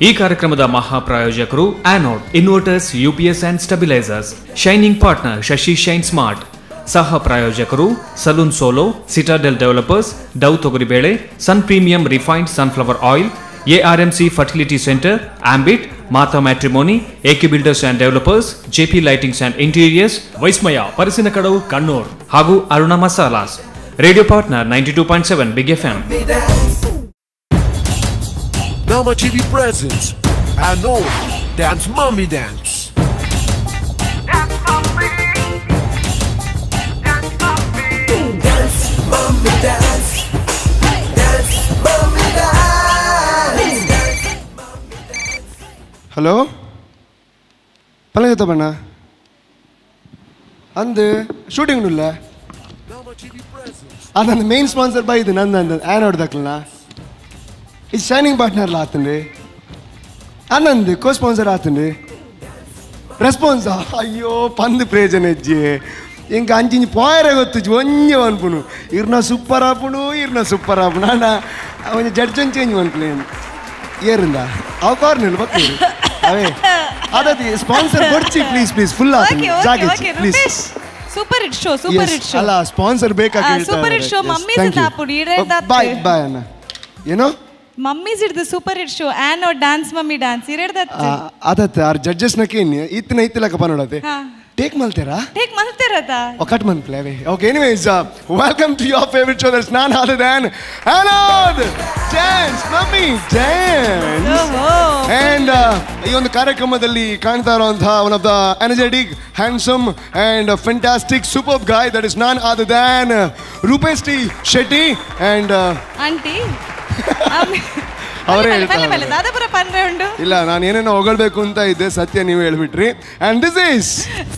ಈ ಕಾರ್ಯಕ್ರಮದ ಮಹಾಪ್ರಾಯೋಜಕರು Anode inverters, UPS and stabilisers. Shining partner Shashi shine smart. ಸಹ ಪ್ರಾಯೋಜಕರು salon solo, Citadel developers, Dove ತೊಗರಿಬೇಳೆ, ಸನ್ premium refined sunflower oil, ARMC fertility centre, Ambit, Mata matrimony, AK builders and developers, JP lightings and interiors, ವೈಸ್ಮಯ ಪರಿಸಿನ ಕಡವು ಕಣ್ಣೂರ್ ಹಾಗೂ Aruna masalas. Radio partner 92.7 big FM. Nama TV presents Anod Dance Mommy Dance. Dance mommy, dance mommy, dance mommy, dance, dance mommy, dance. Hello? Palangata bana. Andu shooting nulla. Nama TV presents. Adan main sponsor by idu nandan Anod daklana. It's shining partner laatandi. Anand co-sponsor aatandi. Response ayyo pandu prejanejje. Inga anjini poyere gottu onje anpunu. Irna super apunu ana avanje judge change anplen. Yerinda. Av corner bakku. Ave. Adati sponsor gorchi please full aatandi. Okay, please. Super hit show. Alla sponsor beka kelta. Super hit show mummy se taapudi ireda. Bye anna. You know? Mummies it the super hit show Anod Dance Mommy Dance ireda. Adata our judges na ken itla ka panodate. Take maltera ta. Oh, cut man play. Okay, anyways, welcome to your favorite show. That's none other than Anod Dance Mommy Dance. And ಈ ಒಂದು ಕಾರ್ಯಕ್ರಮದಲ್ಲಿ ಕಾಣ್ತಾ ಇರುವಂತಹ one of the energetic, handsome and fantastic superb guy that is none other than Rupesh T Shetty and auntie ಅವರೇ ಇಲ್ಲ ನಾನು ಏನೇನೋ ಹೊಗಳಬೇಕು ಅಂತ ಇದ್ದೆ, ಸತ್ಯ ನೀವು ಹೇಳ್ಬಿಟ್ರಿ. And this is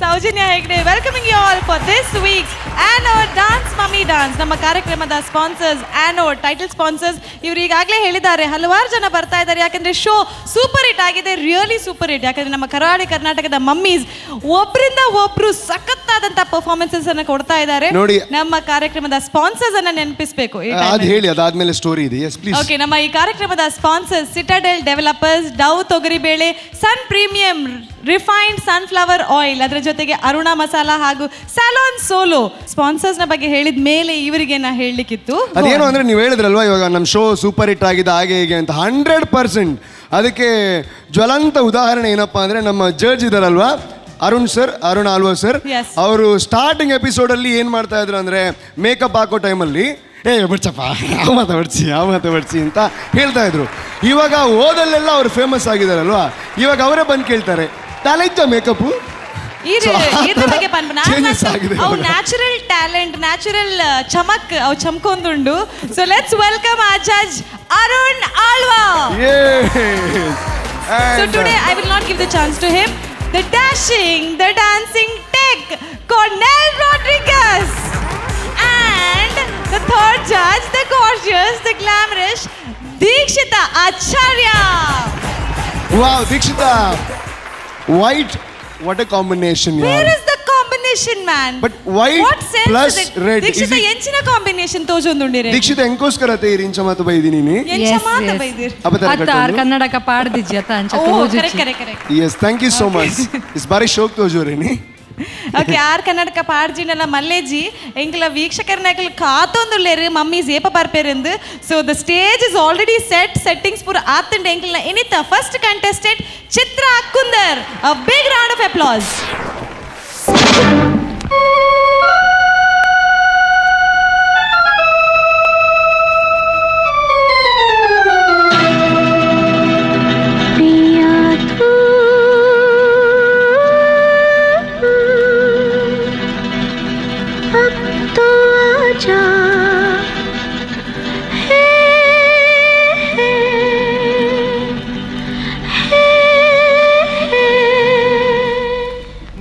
Soujanya Hegde welcoming you all for this week's Anod Dance Mommy Dance. ನಮ್ಮ ಕಾರ್ಯಕ್ರಮದ ಸ್ಪಾನ್ಸರ್ಸ್ Anod, ಟೈಟಲ್ ಸ್ಪಾನ್ಸರ್ಸ್. ಇವರು ಈಗಾಗಲೇ ಹೇಳಿದ್ದಾರೆ, ಹಲವಾರು ಜನ ಬರ್ತಾ ಇದ್ದಾರೆ ಯಾಕಂದ್ರೆ ಶೋ ಸೂಪರ್ ಹಿಟ್ ಆಗಿದೆ, ರಿಯಲಿ ಸೂಪರ್ ಹಿಟ್. ಯಾಕಂದ್ರೆ ನಮ್ಮ ಕರ್ನಾಟಕದ ಮಮ್ಮೀಸ್ ಒಬ್ಬರಿಂದ ಒಬ್ರು ಸಖತ್ತಾದಂತ ಪರ್ಫಾರ್ಮೆನ್ಸಸ್ ಅನ್ನ ಕೊಡ್ತಾ ಇದ್ದಾರೆ. ನೋಡಿ, ನಮ್ಮ ಕಾರ್ಯಕ್ರಮದ ಸ್ಪಾನ್ಸರ್ಸ್ ಅನ್ನ ನೆನಪಿಸಬೇಕು. ಅದು ಹೇಳಿ, ಅದಾದ್ಮೇಲೆ ಸ್ಟೋರಿ ಇದೆ. Yes please. ಓಕೆ, ನಮ್ಮ ಈ ಕಾರ್ಯಕ್ರಮದ ಸ್ಪಾನ್ಸರ್ಸ್ ಸಿಟಾಡೆಲ್ ಡೆವಲಪರ್ಸ್, ಡವ್ ತೊಗರಿಬೇಳೆ, ಸನ್ ಪ್ರೀಮಿಯಂ ರಿಫೈನ್ಡ್ ಸನ್ಫ್ಲವರ್ ಆಯಿಲ್, ಅದರ ಜೊತೆಗೆ ಅರುಣ ಮಸಾಲಾ ಹಾಗೂ ಸಲೂನ್ ಸೋಲೋ. ಸ್ಪಾನ್ಸರ್ಸ್ ನ ಬಗ್ಗೆ ಹೇಳಿದ ಮೇಲೆ ಇವರಿಗೆ ನಾ ಹೇಳಲಿಕ್ಕಿತ್ತು. ಅದೇನು ಅಂದ್ರೆ ನೀವು ಹೇಳಿದ್ರಲ್ವಾ ಇವಾಗ ನಮ್ಮ ಶೋ ಸೂಪರ್ ಹಿಟ್ ಆಗಿದೆ ಹಾಗೆ ಹೀಗೆ ಅಂತ. 100% ಅದಕ್ಕೆ ಜ್ವಲಂತ ಉದಾಹರಣೆ ಏನಪ್ಪಾ ಅಂದ್ರೆ ನಮ್ಮ ಜಡ್ಜ್ ಇದಾರಲ್ವಾ ಅರುಣ್ ಆಳ್ವಾ ಸರ್, ಅವರು ಸ್ಟಾರ್ಟಿಂಗ್ ಎಪಿಸೋಡ್ ಅಲ್ಲಿ ಏನ್ ಮಾಡ್ತಾ ಇದ್ರು ಅಂದ್ರೆ ಮೇಕಪ್ ಹಾಕೋ ಟೈಮಲ್ಲಿ ಬಿಡ್ಸಪ್ಪ ಯಾವ ಮಾತಾಡ್ಸಿ ಅಂತ ಹೇಳ್ತಾ ಇದ್ರು. ಇವಾಗ ಓದಲ್ಲೆಲ್ಲ ಅವ್ರು ಫೇಮಸ್ ಆಗಿದಾರಲ್ವಾ, ಇವಾಗ ಅವರೇ ಬಂದು ಕೇಳ್ತಾರೆ ತಲೆಜ್ಜ ಮೇಕಪ್ ನ್ಯಾಚುರಲ್ ಟ್ಯಾಲೆಂಟ್, ನ್ಯಾಚುರಲ್ ಚಮಕ್ ಅವು ಚಮಕೊಂದುಂಡು. ಸೊ ಲೆಟ್ಸ್ ವೆಲ್ಕಮ್ ಆ judge Arun Alva. So today I will not give the chance to him. The dashing, the dancing tech, Cornel Rodriguez. And the third judge, the gorgeous, the glamorous Deekshita Acharya. Wow, Deekshita. White, what a combination. Where is the combination, man? But white plus red. Deekshita ಎಂಚಿನ combination ತೋಜೊಂದುಂಡಿರೆ. Deekshita ಎಂಕೋಸ್ಕರ ತೇ ಇಂಚ ಮಾತು ಬೈದಿನಿ ನೀ. ಎಂಚ ಮಾತು ಬೈದಿರ್. ಅತ್ತಾರ್ ಕನ್ನಡಕ ಪಾಡ್ದಿಜ್ಜಿ ಅತ್ತ ಅಂಚ ತೋಜುಚ್ಚಿ. Correct. Yes, thank you so much. Is ಬಾರಿ ಶೋಕ್ ತೋಜೋರೇನಿ. ಓಕೆ, ಆರ್ ಕನ್ನಡಕ ಪಾಡ್ಜಿನಲ್ಲ ಮಲ್ಲೇಜಿ ಎಂಕಲ ವೀಕ್ಷಕರನ್ನ ಕಾತೊಂದುಲ್ಲೇರು ಮಮ್ಮೀಸ್ ಏಪ ಬರ್ಪೇರೆಂದು. So the stage is already settings ಪೂರ ಆತಂಡೆ ಎಂಕಲ್ನ ಇನಿತ first contestant Chitra Kundar. A big round of applause.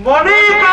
Monica!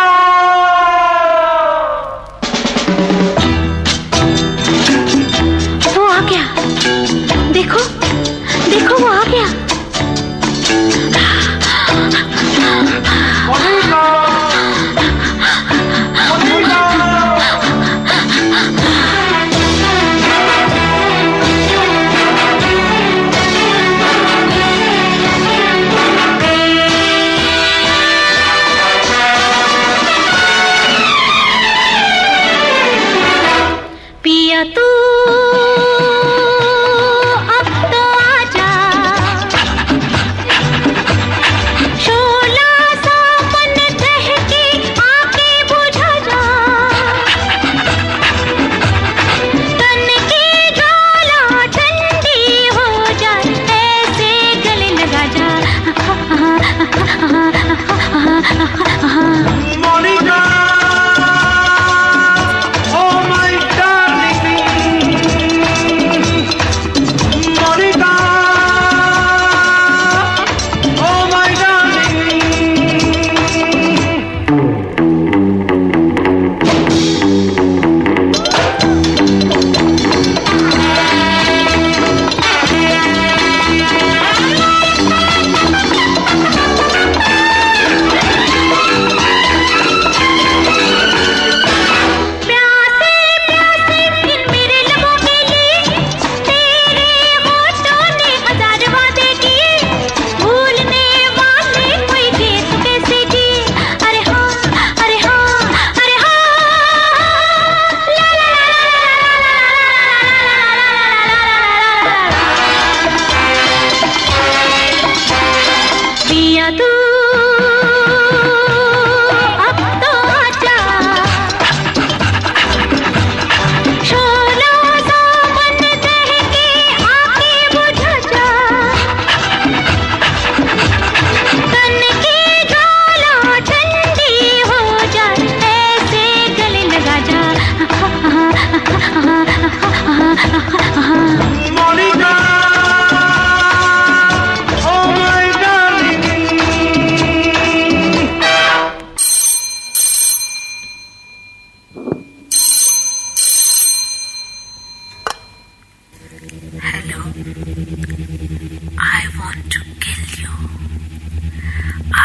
want to kill you.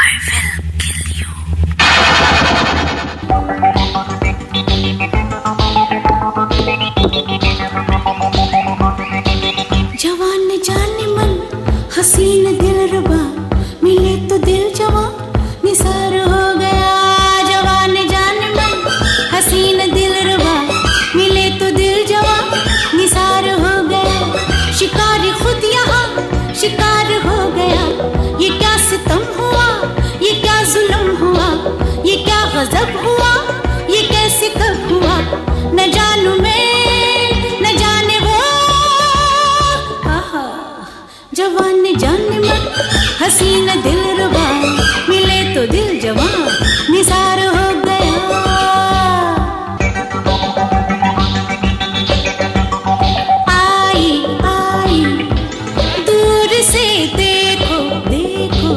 I will kill you. जवान जान मन हसीन दिल रुबा मिले तो दिल जवां निसार हो गया. जवान जान मन हसीन दिल रुबा मिले तो दिल जवां निसार हो गया. शिकार खुद यहाँ शिकार हो गया. ये क्या सितम हुआ, ये क्या जुल्म हुआ, ये क्या गजब हुआ, ये कैसे कब हुआ. न जानू मैं न जाने वो. जवान जान मन हसीन दिल रुबा मिले तो दिल जवां निसार हो गया. आई आई दूर से देखो देखो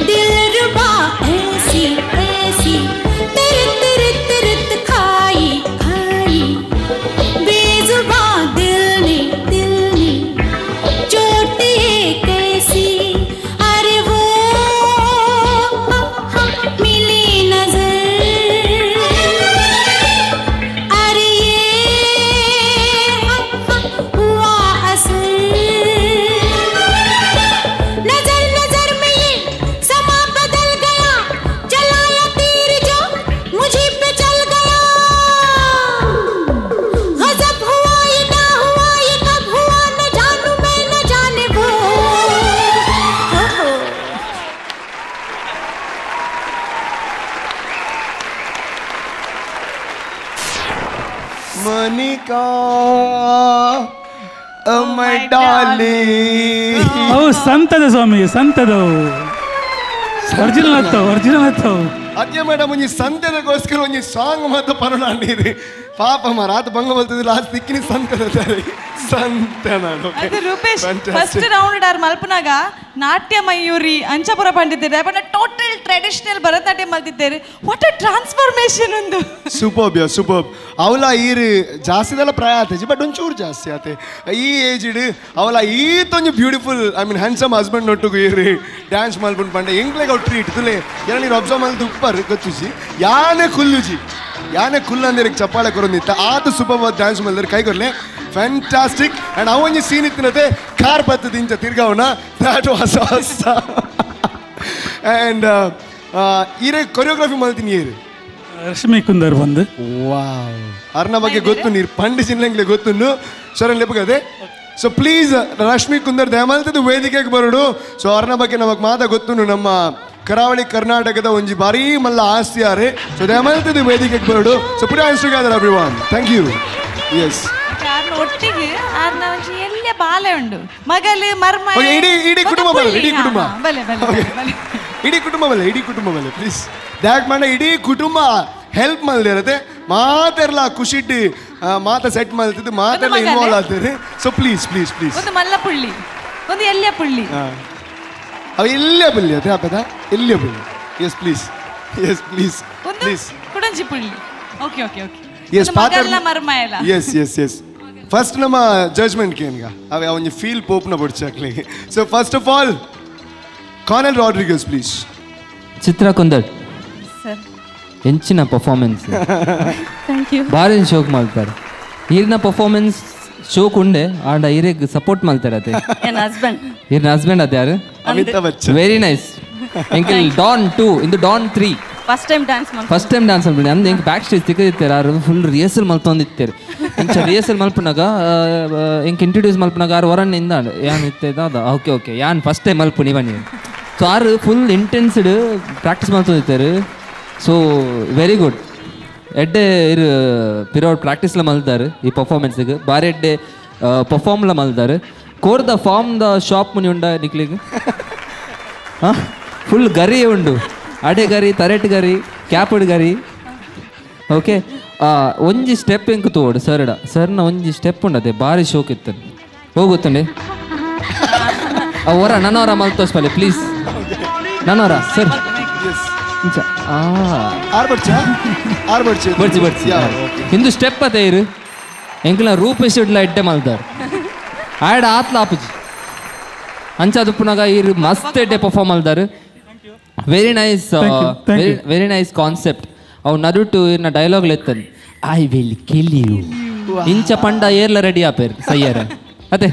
दिल रुबा ऐसी ऐसी तिरत तिरत तिरत खाई खाई. बेजुबान दिल ने चोट ये कैसी. अरे वो मिली नजर. अरे ये हुआ असर. नजर नजर में ये समा बदल गया. चलाया तीर जो मुझे पे चल गया. गजब हुआ ये क्या हुआ, ये कब हुआ. न जानू मैं न जाने वो. Monica, oh my darling. ಅವು ಸಂತದ ಸ್ವಾಮಿ ಸಂತದವು ಒರಿಜಿನಲ್ ಹತ್ತವು. ಅದ್ಯ ಮೇಡಮ್ ಒಂಜಿ ಸಂತೆದಗೋಸ್ಕರ ಒಂಜಿ ಸಾಂಗ್ ಮಾತ ಪರನಾಂಡಿರಿ ಪಾಪ ಮರ ಆತ ಬಂಗ ಬಲ್ತದ ಲಾಸ್ಟ್ ತಿಕ್ಕಿನಿ ಸಂತದ ತಾರೆ ಸಂತನ. ಅದು ರೂಪೇಶ್ ಫಸ್ಟ್ ರೌಂಡ್ ಆರ್ ಮಲ್ಪನಾಗ ನಾಟ್ಯ ಮಯೂರಿ ಅಂಚಪುರ ಪಂಡಿತಿದ್ದಾರೆ ಬಟ್ ಟೋಟಲ್ ಟ್ರೆಡಿಷನಲ್ ಭರತನಾಟ್ಯ ಮಲ್ತಿದ್ದಾರೆ. ವಾಟ್ ಅ ಟ್ರಾನ್ಸ್ಫಾರ್ಮೇಶನ್ ಒಂದು. Superb yeah superb. ಅವಲ ಈರು ಜಾಸ್ತಿದೆಲ್ಲ ಪ್ರಾಯ ಆತೇಜಿ ಬಟ್ ಒಂಚೂರು ಜಾಸ್ತಿ ಆತೆ ಈ ಏಜ್ಡ್ ಅವಲ ಈತೊಂದು beautiful I mean handsome husband ನೊಟ್ಟುಗು ಈರು ಡ್ಯಾನ್ಸ್ ಮಲ್ಪುಂಡು ಪಂಡ ಎಂಗ್ಲೆಗ್ ಅವು ಟ್ರೀಟ್ ತುಲೆ ಎಲ್ಲ ನೀರು ಅಬ್ಸರ್ವ್ ಮಲ್ತು ಉಪ್ಪರ್ ಗೊತ್ತುಜಿ ಯಾನೆ ಕುಲ್ಲುಜಿ ಯಾನೆ ಕುಲ್ಲ ಅಂದ್ರೆ ಚಪ್ಪಾಳೆ ಕೊರೊಂದಿತ್ತ ಆತ ಸೂಪರ್ ಡ್ಯಾನ್ಸ್ ಮಲ್ದರೆ ಕೈ ಕೊರ್ಲೆ ಫ್ಯಾಂಟಾಸ್ಟಿಕ್. ಅಂಡ್ ಅವೊಂಜಿ ಸೀನ್ ಇತ್ತಿನತೆ ಕಾರ್ ಬತ್ತದ ಇಂಚ ತಿರ್ಗಾವನ ದ್ಯಾಟ್ ವಾಸ್ ಆಸಮ್. ಅಂಡ್ ಈರೆ ಕೊರಿಯೋಗ್ರಫಿ ಮಲ್ತೀನಿ ಏರು ರಶ್ಮಿ ಕುಂದರ್ ಬಂದು ವಾವ್ ಅರ್ನ ಬಗ್ಗೆ ಗೊತ್ತು ನೀರು ಪಂಡಿಸಿನ್ಲೆಂಗ್ಲೆ ಗೊತ್ತು ಸರನ್ ಲೆಪ್ಪಗದೆ. ಸೊ ಪ್ಲೀಸ್ ರಶ್ಮಿ ಕುಂದರ್ ದಯಮಾಲ್ತದ ವೇದಿಕೆಗೆ ಬರೋಡು. ಸೊ ಅರ್ನ ಬಗ್ಗೆ ನಮಗೆ ಮಾತಾ ಗೊತ್ತು ನಮ್ಮ ಕರಾವಳಿ ಕರ್ನಾಟಕದ ಒಂಜಿ ಬಾರಿ ಮಲ್ಲ ಆಸ್ತಿ ಆರೆ. ಸೊ ದಯಮಾಲ್ತದ ವೇದಿಕೆಗೆ ಬರೋಡು. So put hands together everyone. Thank you. Yes ಒಟ್ಟಿಗೆ ಆರ್ನ ಒಂಜಿ ಎಲ್ಲ ಬಾಲೆ ಉಂಡು ಮಗಲು ಮರ್ಮ ಇಡೀ ಕುಟುಂಬ ಬರಲ್ಲ ಇಡೀ ಕುಟುಂಬ ಬಲೆ ಬಲೆ ಬಲೆ ಇಡೀ ಕುಟುಂಬ ಬಲ್ಲ ಇಡೀ ಕುಟುಂಬ ಬಲ್ಲ ಪ್ಲೀಸ್ ದ್ಯಾಟ್ ಮಾಡ ಇಡೀ ಕುಟುಂಬ ಹೆಲ್ಪ್ ಮಲ್ದಿರತ್ತೆ ಮಾತೆರ್ಲ ಖುಷಿಟ್ಟು ಮಾತ ಸೆಟ್ ಮಲ್ತಿದ್ದು ಮಾತೆಲ್ಲ ಇನ್ವಾಲ್ವ್ ಆಗ್ತಾರೆ. ಸೊ ಪ್ಲೀಸ್ ಪ್ಲೀಸ್ ಪ್ಲೀಸ್ ಒಂದು ಮಲ್ಲ ಪುಳ್ಳಿ ಒಂದು ಎಲ್ಯ ಪುಳ್ಳಿ ಅವು ಎಲ್ಲೇ ಬಲ್ಲಿ ಅದೇ ಆಪದ ಎಲ್ಲೇ ಬಲ್ಲಿ. Yes please yes please please ಕುಡಂಜಿ ಪುಳ್ಳಿ. ಓಕೆ ಓಕೆ ಓಕೆ ಎಸ್ ಮಗಲ್ಲ ಮರ್ಮ ಎಲ್ಲ. ಎಸ್ ಎಸ್ ಎಸ್ ಫಸ್ಟ್ ನಮ್ಮ ಜಜ್ಮೆಂಟ್ ಕೇನ್ಗ ಅವೆ ಅವನ ಫೀಲ್ ಪೋಪ್ನ ಬಡ್ಚಾಕ್ಲಿ. So first of all Cornel Rodrigues please. Chitra Kundar sir ಹೆಂಚಿನ ಪರ್ಫಾರ್ಮೆನ್ಸ್ ಥ್ಯಾಂಕ್ ಯು ಭಾರಿ ಶೋಕ್ ಮಾಡ್ತಾರೆ. ಈರಿನ ಪರ್ಫಾರ್ಮೆನ್ಸ್ ಶೋಕ್ ಉಂಡೆ ಆಂಡ ಈರಿಗೆ ಸಪೋರ್ಟ್ ಮಾಡ್ತಾರೆ ಅದೇ ನನ್ನ ಹಸ್ಬೆಂಡ್ ಈರಿನ ಹಸ್ಬೆಂಡ್ ಅದೇ ಯಾರು ಅಮಿತಾಬ್ ಬಚ್ಚನ್. Very nice. ಎಂಕಲ್ ಡಾನ್ 2 ಇಂದು ಡಾನ್ 3 ಫಸ್ಟ್ ಟೈಮ್ ಡ್ಯಾನ್ಸ್ ಮಾಡಿ ಫಸ್ಟ್ ಟೈಮ್ ಡ್ಯಾನ್ಸ್ ಮಾಡ್ಬಿಡಿ ಅಂದ್ ಹೆಂಗೆ ಬ್ಯಾಕ್ ಸ್ಟೇಜ್ ತಿಕ್ಕದಿರ್ತಾರೆ ಯಾರು ಫುಲ್ ರಿಹರ್ಸಲ್ ಮಲ್ತೊಂದಿರ್ತಾರೆ. ಇಂಚ ರಿಹರ್ಸಲ್ ಮಲ್ಪನಾಗ ಹೆಂಗೆ ಇಂಟ್ರೊಡ್ಯೂಸ್ ಮಲ್ಪನಾಗ ಆರು ಹೊರಣ್ಣಿಂದ ಯಾನ್ ಇರ್ತದ ಅದ ಓಕೆ ಓಕೆ ಯಾನ್ ಫಸ್ಟ್ ಟೈಮ್ ಮಲ್ಪು ನೀವ ನೀವು. ಸೊ ಆರು ಫುಲ್ ಇಂಟೆನ್ಸ್ಡ್ ಪ್ರಾಕ್ಟೀಸ್ ಮಲ್ತೊಂದಿರ್ತಾರೆ. So very good. ಎಡ್ಡೆ ಇರು ಪಿರೋಡ್ ಪ್ರಾಕ್ಟೀಸ್ಲ ಮಲ್ದಾರು ಈ ಪರ್ಫಾರ್ಮೆನ್ಸ್ಗೆ ಬಾರಿ ಎಡ್ಡೆ ಪರ್ಫಾರ್ಮ್ಲ ಮಲ್ದಾರು. ಕೋರ್ದ ಫಾರ್ಮ್ ದ ಶಾಪ್ ಮುನಿ ಉಂಡ ನಿಕ್ಲಿಗೆ ಹಾಂ ಫುಲ್ ಗರಿ ಉಂಡು ಅಡೆ ಗರಿ ತರೆಟ್ ಗರಿ ಕ್ಯಾಪಡ್ ಗರಿ. ಓಕೆ ಒಂಜಿ ಸ್ಟೆಪ್ ಎಂಕ್ ತೋಡು ಸರ್ಡ ಸರ್ನ ಒಂಜಿ ಸ್ಟೆಪ್ ಉಂಡದೆ ಭಾರಿ ಶೋಕ್ ಇತ್ತು ಹೋಗುತ್ತಂಡೆ ಅವರ ನನ್ನವರ ಮಲ್ತೋಸ್ಪಲ್ಲೆ ಪ್ಲೀಸ್ ನನ್ನವರ ಸರ್ ಬರ್ಚಿ ಬರ್ಚಿ ಇಂದು ಸ್ಟೆಪ್ ಅದೇ ಇರು ಎಂಕ್ಲ ರೂಪೇಶ್ ಇಡ್ಲ ಎಡ್ಡೆ ಮಲ್ದಾರ್ ಆಯ್ಡ ಆತ್ಲ ಆಪುಜಿ ಅಂಚದುಪ್ಪುನಾಗ ಇರು ಮಸ್ತ್ ಎಡ್ಡೆ ಪರ್ಫಾರ್ಮ್ ಅಲ್ದಾರು very nice very nice concept ಅವು ನಡುಟು ಇನ್ನ ಡೈಲಾಗ್ ಲೆತ್ತನ್ ಐ ವಿಲ್ ಕಿಲ್ ಯು ಇಂಚ ಪಂಡ ಏರ್ಲ ರೆಡಿ ಆಪೇರ್ ಸಯ್ಯರ ಅದೇ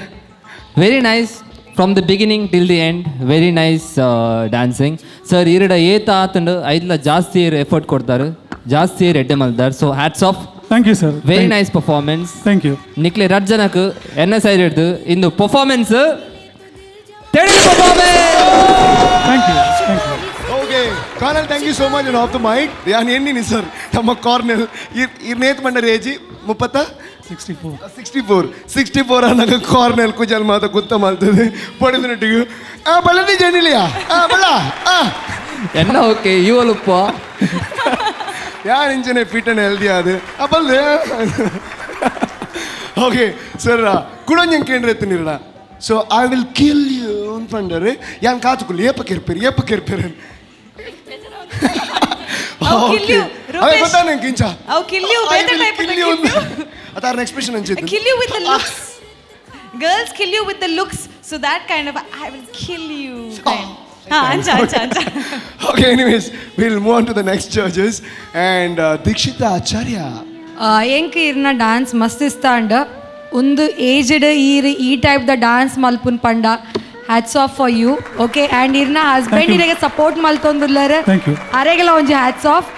very nice from the beginning till the end very nice dancing sir ಈರಡ ಏತ ಆತಂಡು ಐದ್ಲ ಜಾಸ್ತಿ ಎಫರ್ಟ್ ಕೊಡ್ತಾರೆ ಜಾಸ್ತಿ ಎಡ್ಡೆ ಮಲ್ದಾರ್ so hats off thank you sir very nice performance thank you ನಿಕ್ಲೆ ರಜ್ಜನಕ್ ಎನ್ನ ಸೈಡ್ ಹಿಡ್ದು ಇಂದು ಪರ್ಫಾರ್ಮೆನ್ಸ್ ತೆಡಿ performance thank you thank you okay ಕಾರ್ನಲ್ thank you so much of the mic ಯಾನ್ ಎನ್ನಿನಿ ಸರ್ ತಮ್ಮ ಕಾರ್ನಲ್ ಇರ್ನೇತ್ ಮಂಡರ ಏಜಿ 64 ಅನ್ನಕ ಕಾರ್ನಲ್ ಕುಜಲ್ ಮಾತ ಗುತ್ತ ಮಾಡ್ತದೆ ಪಡೆದಿನಟ್ಟಿಗೆ ಬಳ್ಳದಿ ಜನಿಲಿಯಾ ಬಳ್ಳ ಎನ್ನ ಓಕೆ ಇವಲುಪ್ಪ ಯಾರು ಇಂಚನೆ ಫಿಟ್ ಅಂಡ್ ಹೆಲ್ದಿ ಅದು ಬಲ್ದೆ ಓಕೆ ಸರ್ ಕುಡಂಜಂಗೆ ಕೇಂದ್ರ so I will kill you ಅಂದ್ಕೊಂಡ್ರೆ ಯಾನ್ ಕಾತುಕುಲ್ಲಿ ಏಪ ಕೆರ್ಪೇರು ಓಕೆ ಅದೇ ಗೊತ್ತಾ ನಂಗೆ ಕಿಂಚ ಅದಾರ ಎಕ್ಸ್ಪ್ರೆಷನ್ ಅನ್ಸಿತ್ತು kill you with the looks girls kill you with the looks so that kind of I will kill you anja okay anyways we'll move on to the next judges and Dikshita Acharya ಎಂಕ್ ಇರ್ನ dance ಮಸ್ತ್ ಇಷ್ಟ and ಒಂದು aged ಈ type the dance ಮಲ್ಪುನ್ ಪಂಡ hats off for you okay and ಇರ್ನ husband ಇರೆಗೆ ಸಪೋರ್ಟ್ ಮಲ್ತೊಂದುಲ್ಲರ ಅರೆಗೆಲ್ಲ ಒಂಜಿ ಹ್ಯಾಟ್ಸ್ ಆಫ್